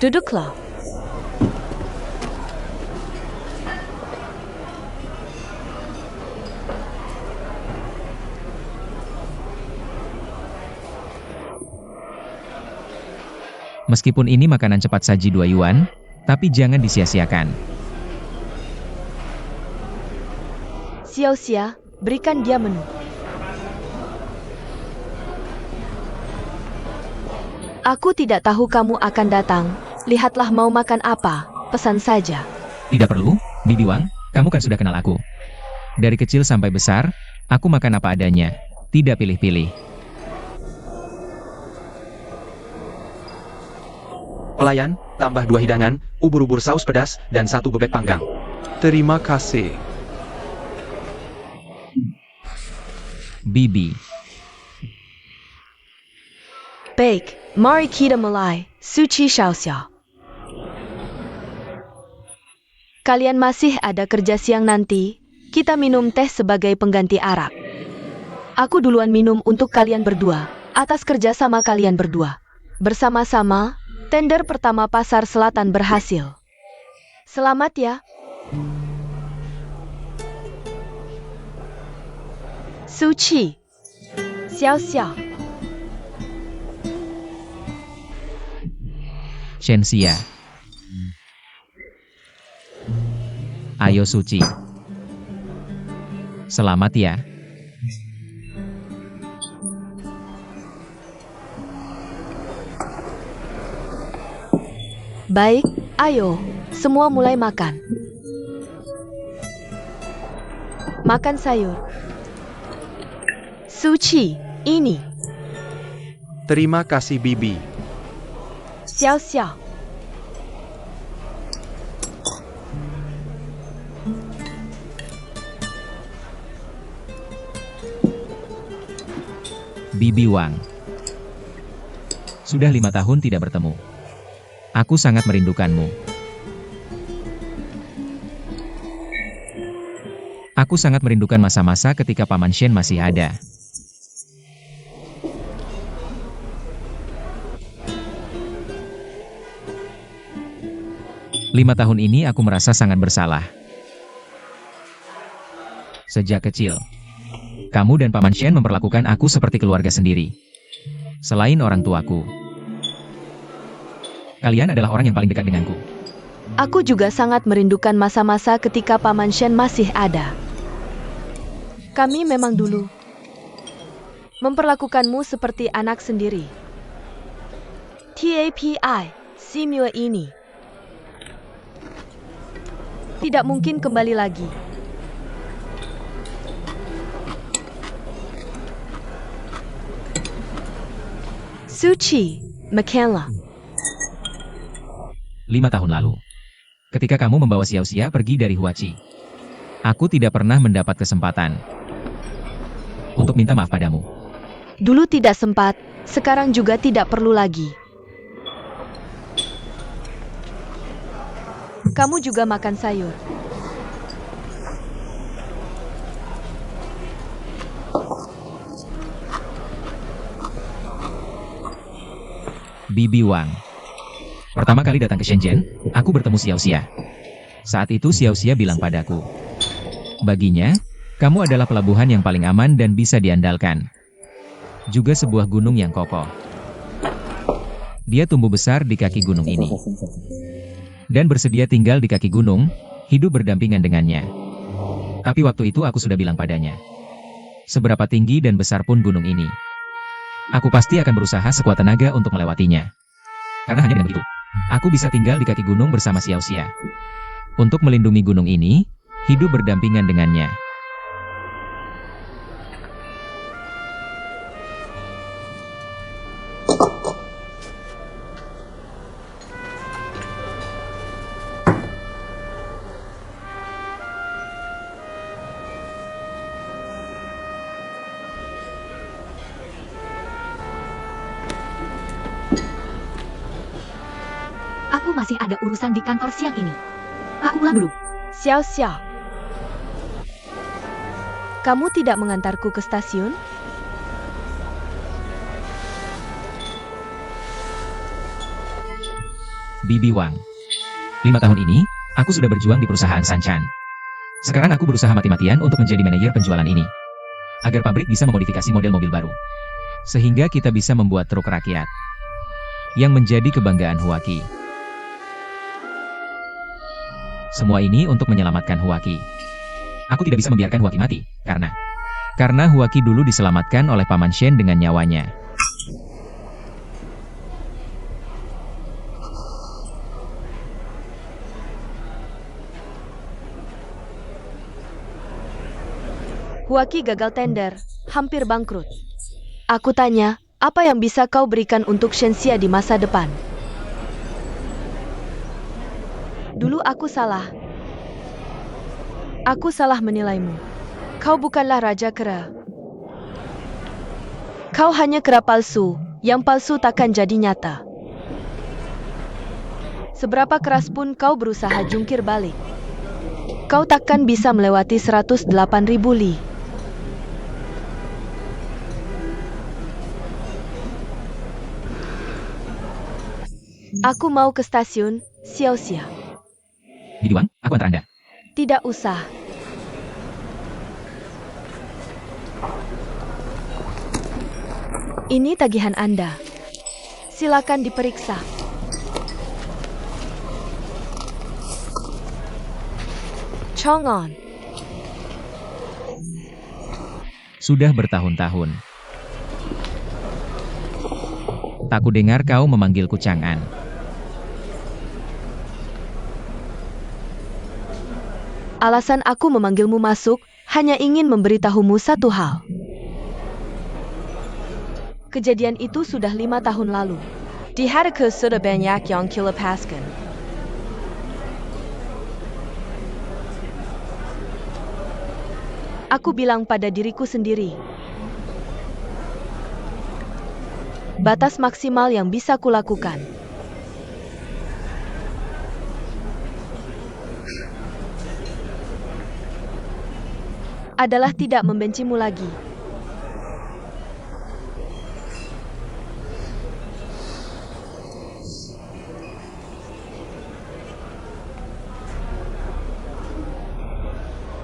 Duduklah. Meskipun ini makanan cepat saji 2 yuan, tapi jangan disia-siakan. Xiao Xia, berikan dia menu. Aku tidak tahu kamu akan datang. Lihatlah mau makan apa, pesan saja. Tidak perlu, Bibi Wang, kamu kan sudah kenal aku. Dari kecil sampai besar, aku makan apa adanya, tidak pilih-pilih. Pelayan, tambah 2 hidangan, ubur-ubur saus pedas, dan 1 bebek panggang. Terima kasih. Bibi, Baik, mari kita mulai. Suci Xiao Xia. Kalian masih ada kerja siang nanti, kita minum teh sebagai pengganti arak. Aku duluan minum untuk kalian berdua, atas kerja sama kalian berdua. Bersama-sama, tender pertama pasar selatan berhasil. Selamat ya. Suci. Xiao Xia. Shenxia. Ayo Suci. Selamat ya. Baik, ayo, semua mulai makan. Makan sayur. Suci, ini. Terima kasih Bibi. Xiao Xia. Bibi Wang. Sudah 5 tahun tidak bertemu. Aku sangat merindukanmu. Aku sangat merindukan masa-masa ketika Paman Shen masih ada. Lima tahun ini aku merasa sangat bersalah. Sejak kecil, kamu dan Paman Shen memperlakukan aku seperti keluarga sendiri. Selain orang tuaku, kalian adalah orang yang paling dekat denganku. Aku juga sangat merindukan masa-masa ketika Paman Shen masih ada. Kami memang dulu memperlakukanmu seperti anak sendiri. Tapi, simula ini tidak mungkin kembali lagi. Suci, Michaela. 5 tahun lalu, ketika kamu membawa Xiao Xia pergi dari Huachi, aku tidak pernah mendapat kesempatan untuk minta maaf padamu. Dulu tidak sempat, sekarang juga tidak perlu lagi. Kamu juga makan sayur. Bibi Wang. Pertama kali datang ke Shenzhen, aku bertemu Xiao Xia. Saat itu Xiao Xia bilang padaku, baginya, kamu adalah pelabuhan yang paling aman dan bisa diandalkan. Juga sebuah gunung yang kokoh. Dia tumbuh besar di kaki gunung ini. Dan bersedia tinggal di kaki gunung, hidup berdampingan dengannya. Tapi waktu itu aku sudah bilang padanya, seberapa tinggi dan besar pun gunung ini, aku pasti akan berusaha sekuat tenaga untuk melewatinya. Karena hanya dengan begitu, aku bisa tinggal di kaki gunung bersama Xiao Xia. Untuk melindungi gunung ini, hidup berdampingan dengannya. Aku masih ada urusan di kantor siang ini. Aku pulang dulu. Xiao Xia. Kamu tidak mengantarku ke stasiun? Bibi Wang. 5 tahun ini, aku sudah berjuang di perusahaan Sanchan. Sekarang aku berusaha mati-matian untuk menjadi manajer penjualan ini. Agar pabrik bisa memodifikasi model mobil baru. Sehingga kita bisa membuat truk rakyat. Yang menjadi kebanggaan Huaki. Semua ini untuk menyelamatkan Huaki. Aku tidak bisa membiarkan Huaki mati, karena Huaki dulu diselamatkan oleh Paman Shen dengan nyawanya. Huaki gagal tender, hampir bangkrut. Aku tanya, apa yang bisa kau berikan untuk Shenxia di masa depan? Dulu aku salah. Aku salah menilaimu. Kau bukanlah raja kera. Kau hanya kera palsu, yang palsu takkan jadi nyata. Seberapa keras pun kau berusaha jungkir balik, kau takkan bisa melewati 108.000 li. Aku mau ke stasiun, Xiaoxia. Bibi Wang, aku antar Anda. Tidak usah. Ini tagihan Anda. Silakan diperiksa. Chongon. Sudah bertahun-tahun. Tak kudengar kau memanggilku Chang'an. Alasan aku memanggilmu masuk, hanya ingin memberitahumu satu hal. Kejadian itu sudah 5 tahun lalu. Di hari ke sudah banyak yang kilepaskan. Aku bilang pada diriku sendiri, batas maksimal yang bisa kulakukan adalah tidak membencimu lagi.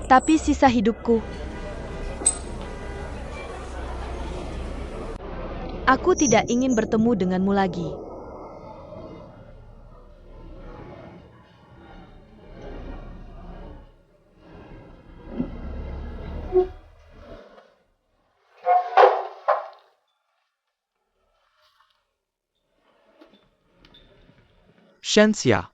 Tapi sisa hidupku, aku tidak ingin bertemu denganmu lagi. Shenxia.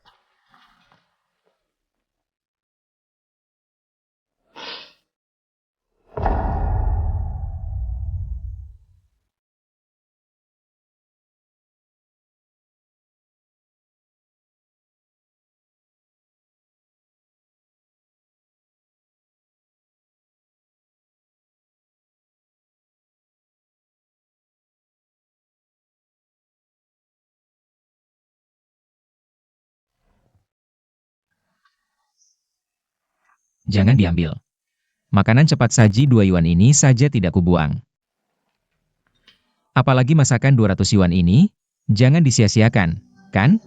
Jangan diambil. Makanan cepat saji 2 yuan ini saja tidak kubuang. Apalagi masakan 200 yuan ini, jangan disia-siakan, kan?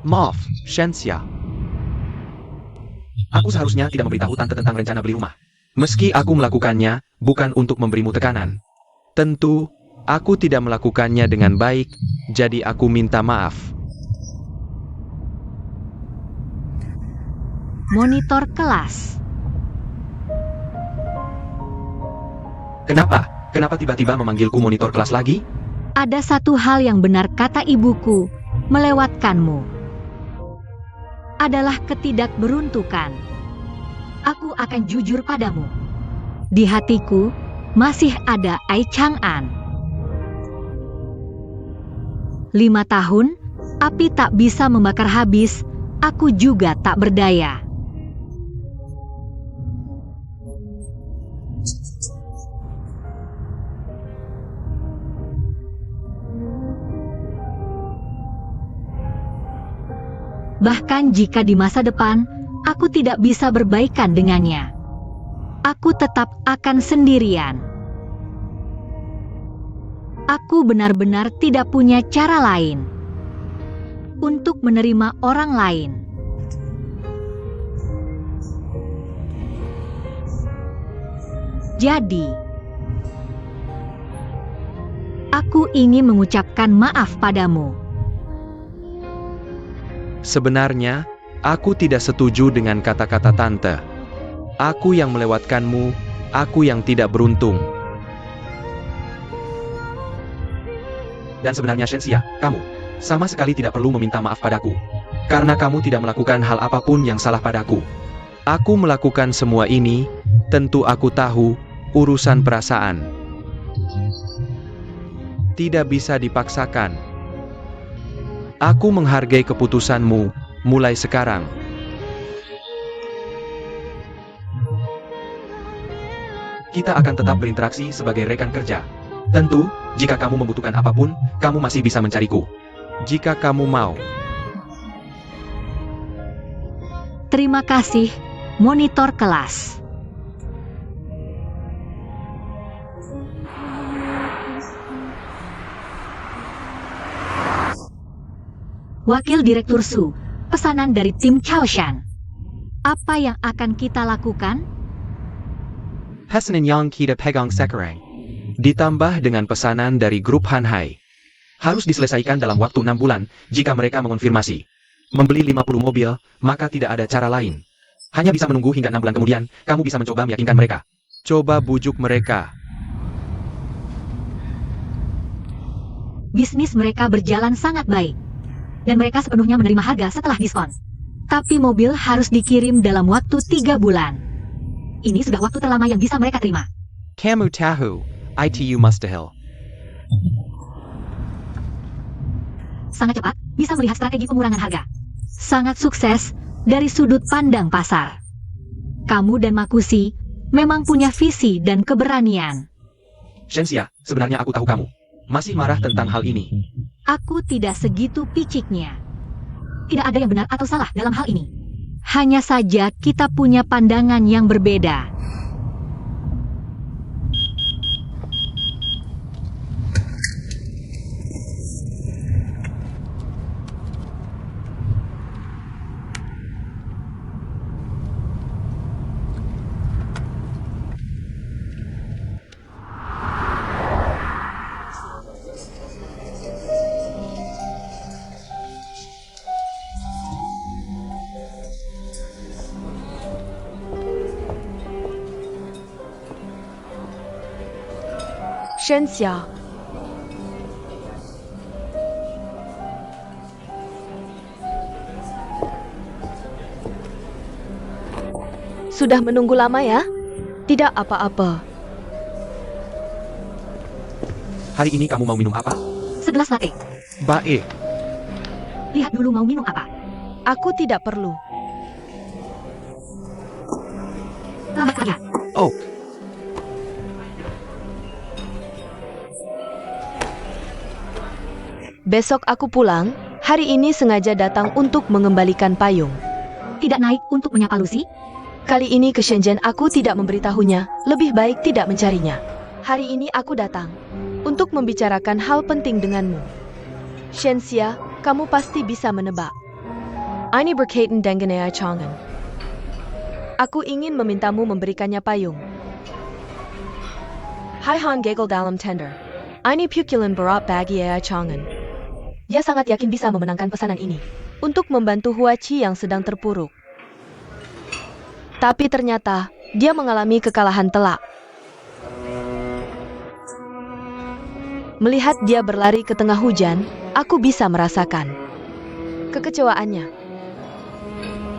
Maaf, Shenxia. Aku seharusnya tidak memberitahu tante tentang rencana beli rumah. Meski aku melakukannya, bukan untuk memberimu tekanan. Tentu, aku tidak melakukannya dengan baik, jadi aku minta maaf. Monitor kelas. Kenapa? Kenapa tiba-tiba memanggilku monitor kelas lagi? Ada satu hal yang benar kata ibuku, melewatkanmu adalah ketidakberuntukan. Aku akan jujur padamu. Di hatiku, masih ada Ai Chang'an. 5 tahun, api tak bisa membakar habis, aku juga tak berdaya. Bahkan jika di masa depan, aku tidak bisa berbaikan dengannya, aku tetap akan sendirian. Aku benar-benar tidak punya cara lain untuk menerima orang lain. Jadi, aku ingin mengucapkan maaf padamu. Sebenarnya, aku tidak setuju dengan kata-kata tante. Aku yang melewatkanmu, aku yang tidak beruntung. Dan sebenarnya Shenxia, kamu sama sekali tidak perlu meminta maaf padaku. Karena kamu tidak melakukan hal apapun yang salah padaku. Aku melakukan semua ini, tentu aku tahu, urusan perasaan. Tidak bisa dipaksakan. Aku menghargai keputusanmu, mulai sekarang. Kita akan tetap berinteraksi sebagai rekan kerja. Tentu, jika kamu membutuhkan apapun, kamu masih bisa mencariku. Jika kamu mau. Terima kasih, monitor kelas. Wakil Direktur Su, pesanan dari tim Chaoshan. Apa yang akan kita lakukan? Hasanin yang kita pegang sekarang. Ditambah dengan pesanan dari grup Hanhai. Harus diselesaikan dalam waktu 6 bulan, jika mereka mengonfirmasi. Membeli 50 mobil, maka tidak ada cara lain. Hanya bisa menunggu hingga 6 bulan kemudian, kamu bisa mencoba meyakinkan mereka. Coba bujuk mereka. Bisnis mereka berjalan sangat baik. Dan mereka sepenuhnya menerima harga setelah diskon. Tapi mobil harus dikirim dalam waktu 3 bulan. Ini sudah waktu terlama yang bisa mereka terima. Kamu tahu, itu mustahil. Sangat cepat, bisa melihat strategi pengurangan harga. Sangat sukses dari sudut pandang pasar. Kamu dan Makushi memang punya visi dan keberanian. Shenxia, sebenarnya aku tahu kamu masih marah tentang hal ini. Aku tidak segitu piciknya. Tidak ada yang benar atau salah dalam hal ini. Hanya saja kita punya pandangan yang berbeda. Shenxia. Sudah menunggu lama ya? Tidak apa-apa. Hari ini kamu mau minum apa? Segelas latte. Baik. Lihat dulu mau minum apa. Aku tidak perlu. Selamat kerja. Oh, Besok aku pulang, hari ini sengaja datang untuk mengembalikan payung. Tidak naik untuk menyapa Lucy? Kali ini ke Shenzhen aku tidak memberitahunya, lebih baik tidak mencarinya. Hari ini aku datang untuk membicarakan hal penting denganmu. Shenxia, kamu pasti bisa menebak. Ini berkaitan dengan AI Changan. Aku ingin memintamu memberikannya payung. Hai Han gagal dalam tender. Ini pukulan berat bagi AI Changan. Dia sangat yakin bisa memenangkan pesanan ini untuk membantu Huachi yang sedang terpuruk. Tapi ternyata, dia mengalami kekalahan telak. Melihat dia berlari ke tengah hujan, aku bisa merasakan kekecewaannya.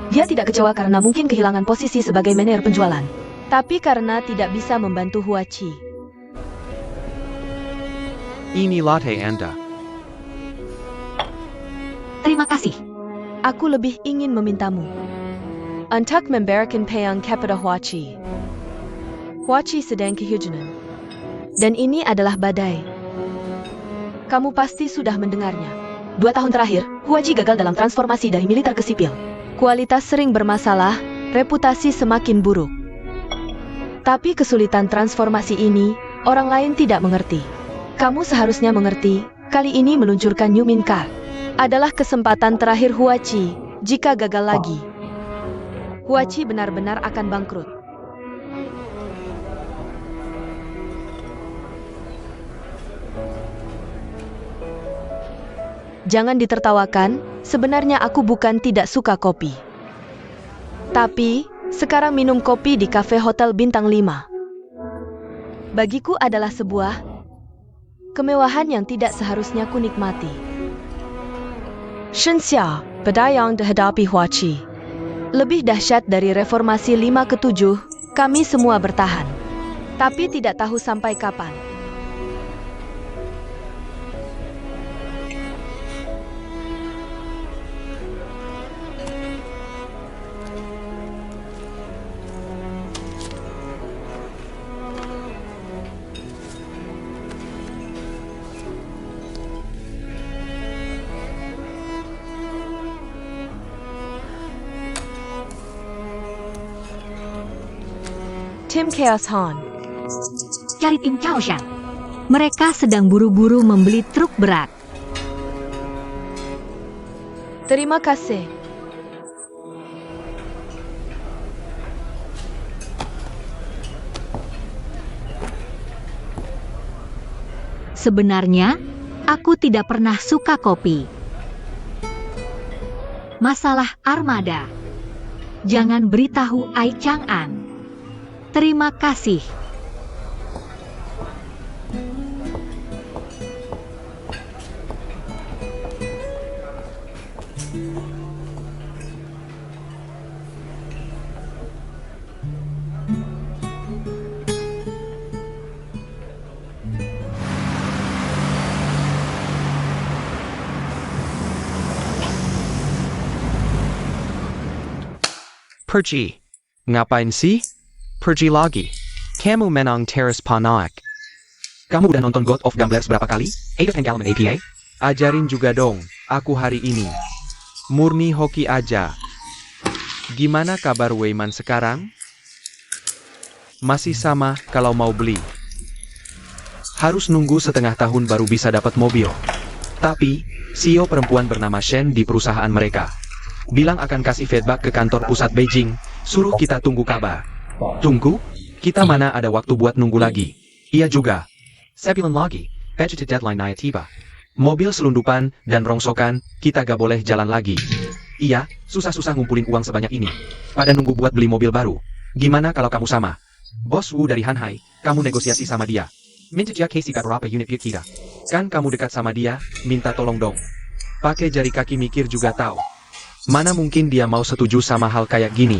Dia tidak kecewa karena mungkin kehilangan posisi sebagai manajer penjualan, tapi karena tidak bisa membantu Huachi. Ini latte Anda. Terima kasih. Aku lebih ingin memintamu untuk memberikan payung kepada Huachi. Huachi sedang kehujanan. Dan ini adalah badai. Kamu pasti sudah mendengarnya. 2 tahun terakhir, Huachi gagal dalam transformasi dari militer ke sipil. Kualitas sering bermasalah, reputasi semakin buruk. Tapi kesulitan transformasi ini, orang lain tidak mengerti. Kamu seharusnya mengerti, kali ini meluncurkan Yumin Card adalah kesempatan terakhir Huachi. Jika gagal lagi, Huachi benar-benar akan bangkrut. Jangan ditertawakan, sebenarnya aku bukan tidak suka kopi. Tapi, sekarang minum kopi di kafe hotel bintang 5. Bagiku adalah sebuah kemewahan yang tidak seharusnya ku nikmati. Shenxia, badai yang dihadapi Huachi. Lebih dahsyat dari reformasi 5 ke 7, kami semua bertahan. Tapi tidak tahu sampai kapan. Tim Chaos Han. Cari tim Chaoshan. Mereka sedang buru-buru membeli truk berat. Terima kasih. Sebenarnya, aku tidak pernah suka kopi. Masalah armada. Jangan beritahu Ai Chang'an. Terima kasih. Perci. Ngapain sih? Pergi lagi. Kamu menang teras panaik. Kamu udah nonton God of Gamblers berapa kali? Age of Engagement APA? Ajarin juga dong, aku hari ini. Murni hoki aja. Gimana kabar Weiman sekarang? Masih sama kalau mau beli. Harus nunggu setengah tahun baru bisa dapat mobil. Tapi, CEO perempuan bernama Shen di perusahaan mereka bilang akan kasih feedback ke kantor pusat Beijing, suruh kita tunggu kabar. Tunggu? Kita mana ada waktu buat nunggu lagi? Iya juga. Sebulan lagi, budget deadline Naya tiba. Mobil selundupan dan rongsokan, kita gak boleh jalan lagi. Iya, susah-susah ngumpulin uang sebanyak ini. Pada nunggu buat beli mobil baru. Gimana kalau kamu sama? Bos Wu dari Hanhai, kamu negosiasi sama dia. Minta dia kasih berapa unit pick kita. Kan kamu dekat sama dia, minta tolong dong. Pakai jari kaki mikir juga tahu. Mana mungkin dia mau setuju sama hal kayak gini.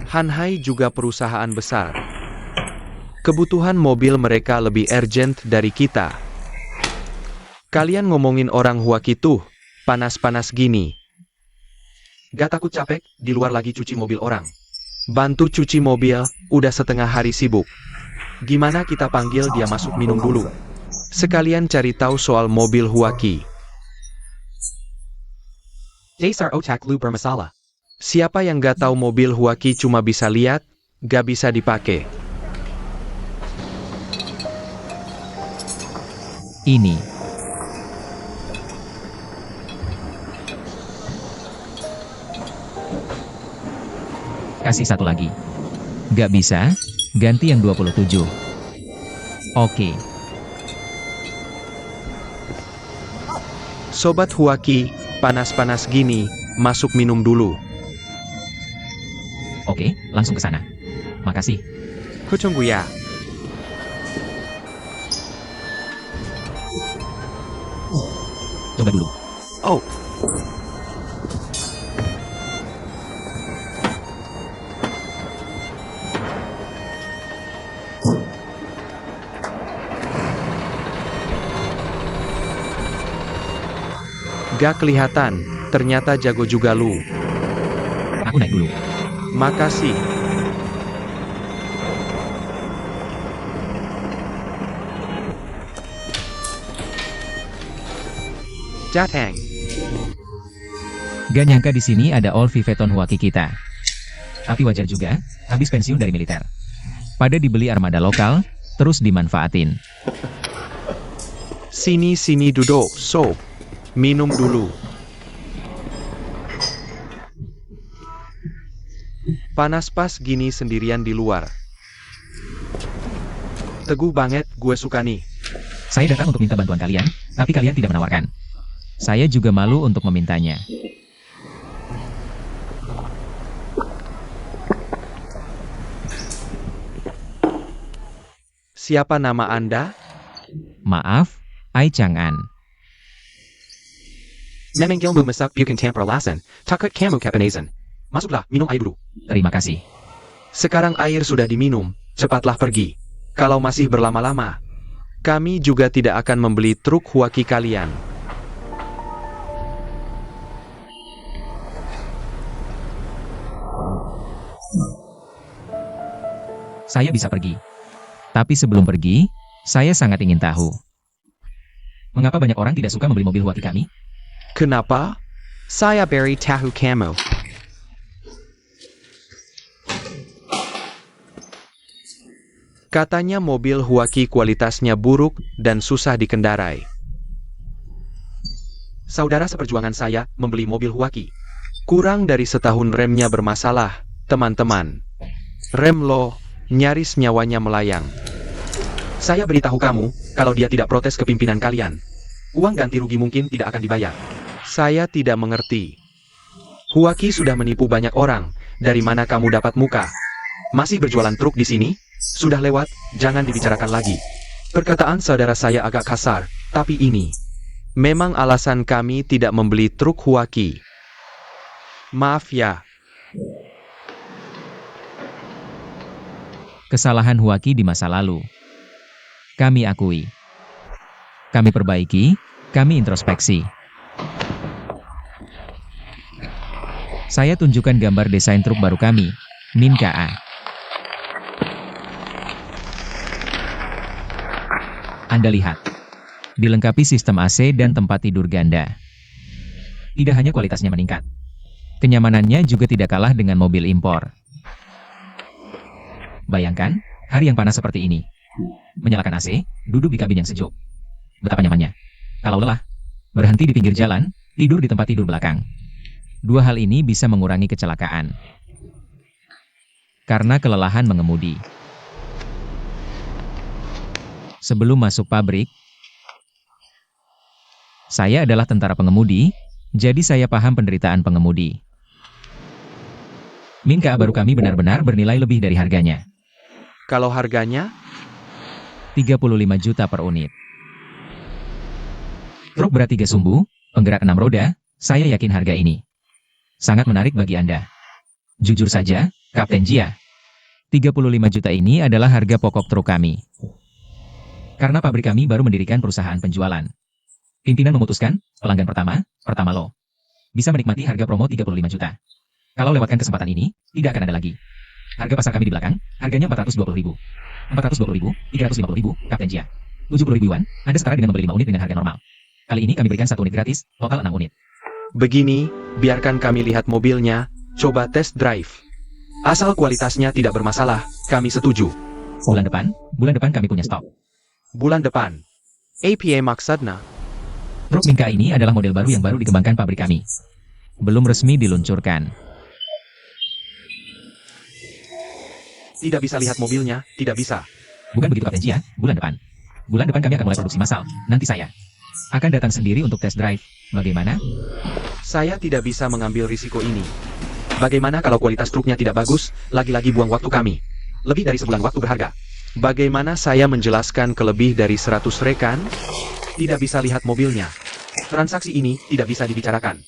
Hanhai juga perusahaan besar. Kebutuhan mobil mereka lebih urgent dari kita. Kalian ngomongin orang Huaki tuh, panas-panas gini. Gak takut capek, di luar lagi cuci mobil orang. Bantu cuci mobil, udah setengah hari sibuk. Gimana kita panggil dia masuk minum dulu? Sekalian cari tahu soal mobil Huaki. Dasar otak lu bermasalah. Siapa yang gak tahu mobil Huaki cuma bisa lihat, gak bisa dipakai. Ini. Kasih satu lagi. Gak bisa, ganti yang 27. Oke. Sobat Huaki, panas-panas gini, masuk minum dulu. Oke, langsung ke sana. Makasih. Tunggu ya. Coba dulu. Oh, gak kelihatan, ternyata jago juga lu. Aku naik dulu. Makasih. Jateng. Gak nyangka di sini ada All Viveton Huaki kita. Tapi wajar juga, habis pensiun dari militer. Pada dibeli armada lokal, terus dimanfaatin. Sini duduk, so. Minum dulu. Panas pas gini sendirian di luar. Teguh banget, gue suka nih. Saya datang untuk minta bantuan kalian, tapi kalian tidak menawarkan. Saya juga malu untuk memintanya. Siapa nama Anda? Maaf, Ai Chang'an. Memang ilmu masak bukan temperalasan, takut kamu kepenesan. Masuklah, minum air dulu. Terima kasih. Sekarang air sudah diminum, cepatlah pergi. Kalau masih berlama-lama, kami juga tidak akan membeli truk Huaki kalian. Saya bisa pergi. Tapi sebelum pergi, saya sangat ingin tahu. Mengapa banyak orang tidak suka membeli mobil Huaki kami? Kenapa? Saya beri tahu kamu. Katanya mobil Huaki kualitasnya buruk dan susah dikendarai. Saudara seperjuangan saya membeli mobil Huaki. Kurang dari setahun remnya bermasalah, teman-teman. Rem lo, nyaris nyawanya melayang. Saya beritahu kamu, kalau dia tidak protes ke pimpinan kalian, uang ganti rugi mungkin tidak akan dibayar. Saya tidak mengerti. Huaki sudah menipu banyak orang, dari mana kamu dapat muka? Masih berjualan truk di sini? Sudah lewat, jangan dibicarakan lagi. Perkataan saudara saya agak kasar, tapi ini memang alasan kami tidak membeli truk Huaki. Maaf ya. Kesalahan Huaki di masa lalu. Kami akui. Kami perbaiki, kami introspeksi. Saya tunjukkan gambar desain truk baru kami, Min KA. Anda lihat. Dilengkapi sistem AC dan tempat tidur ganda. Tidak hanya kualitasnya meningkat. Kenyamanannya juga tidak kalah dengan mobil impor. Bayangkan, hari yang panas seperti ini. Menyalakan AC, duduk di kabin yang sejuk. Betapa nyamannya. Kalau lelah, berhenti di pinggir jalan, tidur di tempat tidur belakang. Dua hal ini bisa mengurangi kecelakaan. Karena kelelahan mengemudi. Sebelum masuk pabrik, saya adalah tentara pengemudi, jadi saya paham penderitaan pengemudi. Min KA baru kami benar-benar bernilai lebih dari harganya. Kalau harganya, 35 juta per unit. Truk berat 3 sumbu, penggerak 6 roda, saya yakin harga ini sangat menarik bagi Anda. Jujur saja, Kapten Jia, 35 juta ini adalah harga pokok truk kami. Karena pabrik kami baru mendirikan perusahaan penjualan. Pimpinan memutuskan, pelanggan pertama lo, bisa menikmati harga promo 35 juta. Kalau lewatkan kesempatan ini, tidak akan ada lagi. Harga pasar kami di belakang, harganya 420.000. 420.000, 350.000, Kapten Jia. 70.000 yuan, Anda setara dengan membeli 5 unit dengan harga normal. Kali ini kami berikan 1 unit gratis, total 6 unit. begini, biarkan kami lihat mobilnya, coba test drive. Asal kualitasnya tidak bermasalah, kami setuju. Bulan depan kami punya stok. Bulan depan. APA maksudnya. Truk Min KA ini adalah model baru yang baru dikembangkan pabrik kami. Belum resmi diluncurkan. Tidak bisa lihat mobilnya, tidak bisa. Bukan begitu Kapten Jia, bulan depan. Bulan depan kami akan mulai produksi massal. Nanti saya akan datang sendiri untuk test drive. Bagaimana? Saya tidak bisa mengambil risiko ini. Bagaimana kalau kualitas truknya tidak bagus, lagi-lagi buang waktu kami. Lebih dari sebulan waktu berharga. Bagaimana saya menjelaskan ke lebih dari 100 rekan? Tidak bisa lihat mobilnya. Transaksi ini tidak bisa dibicarakan.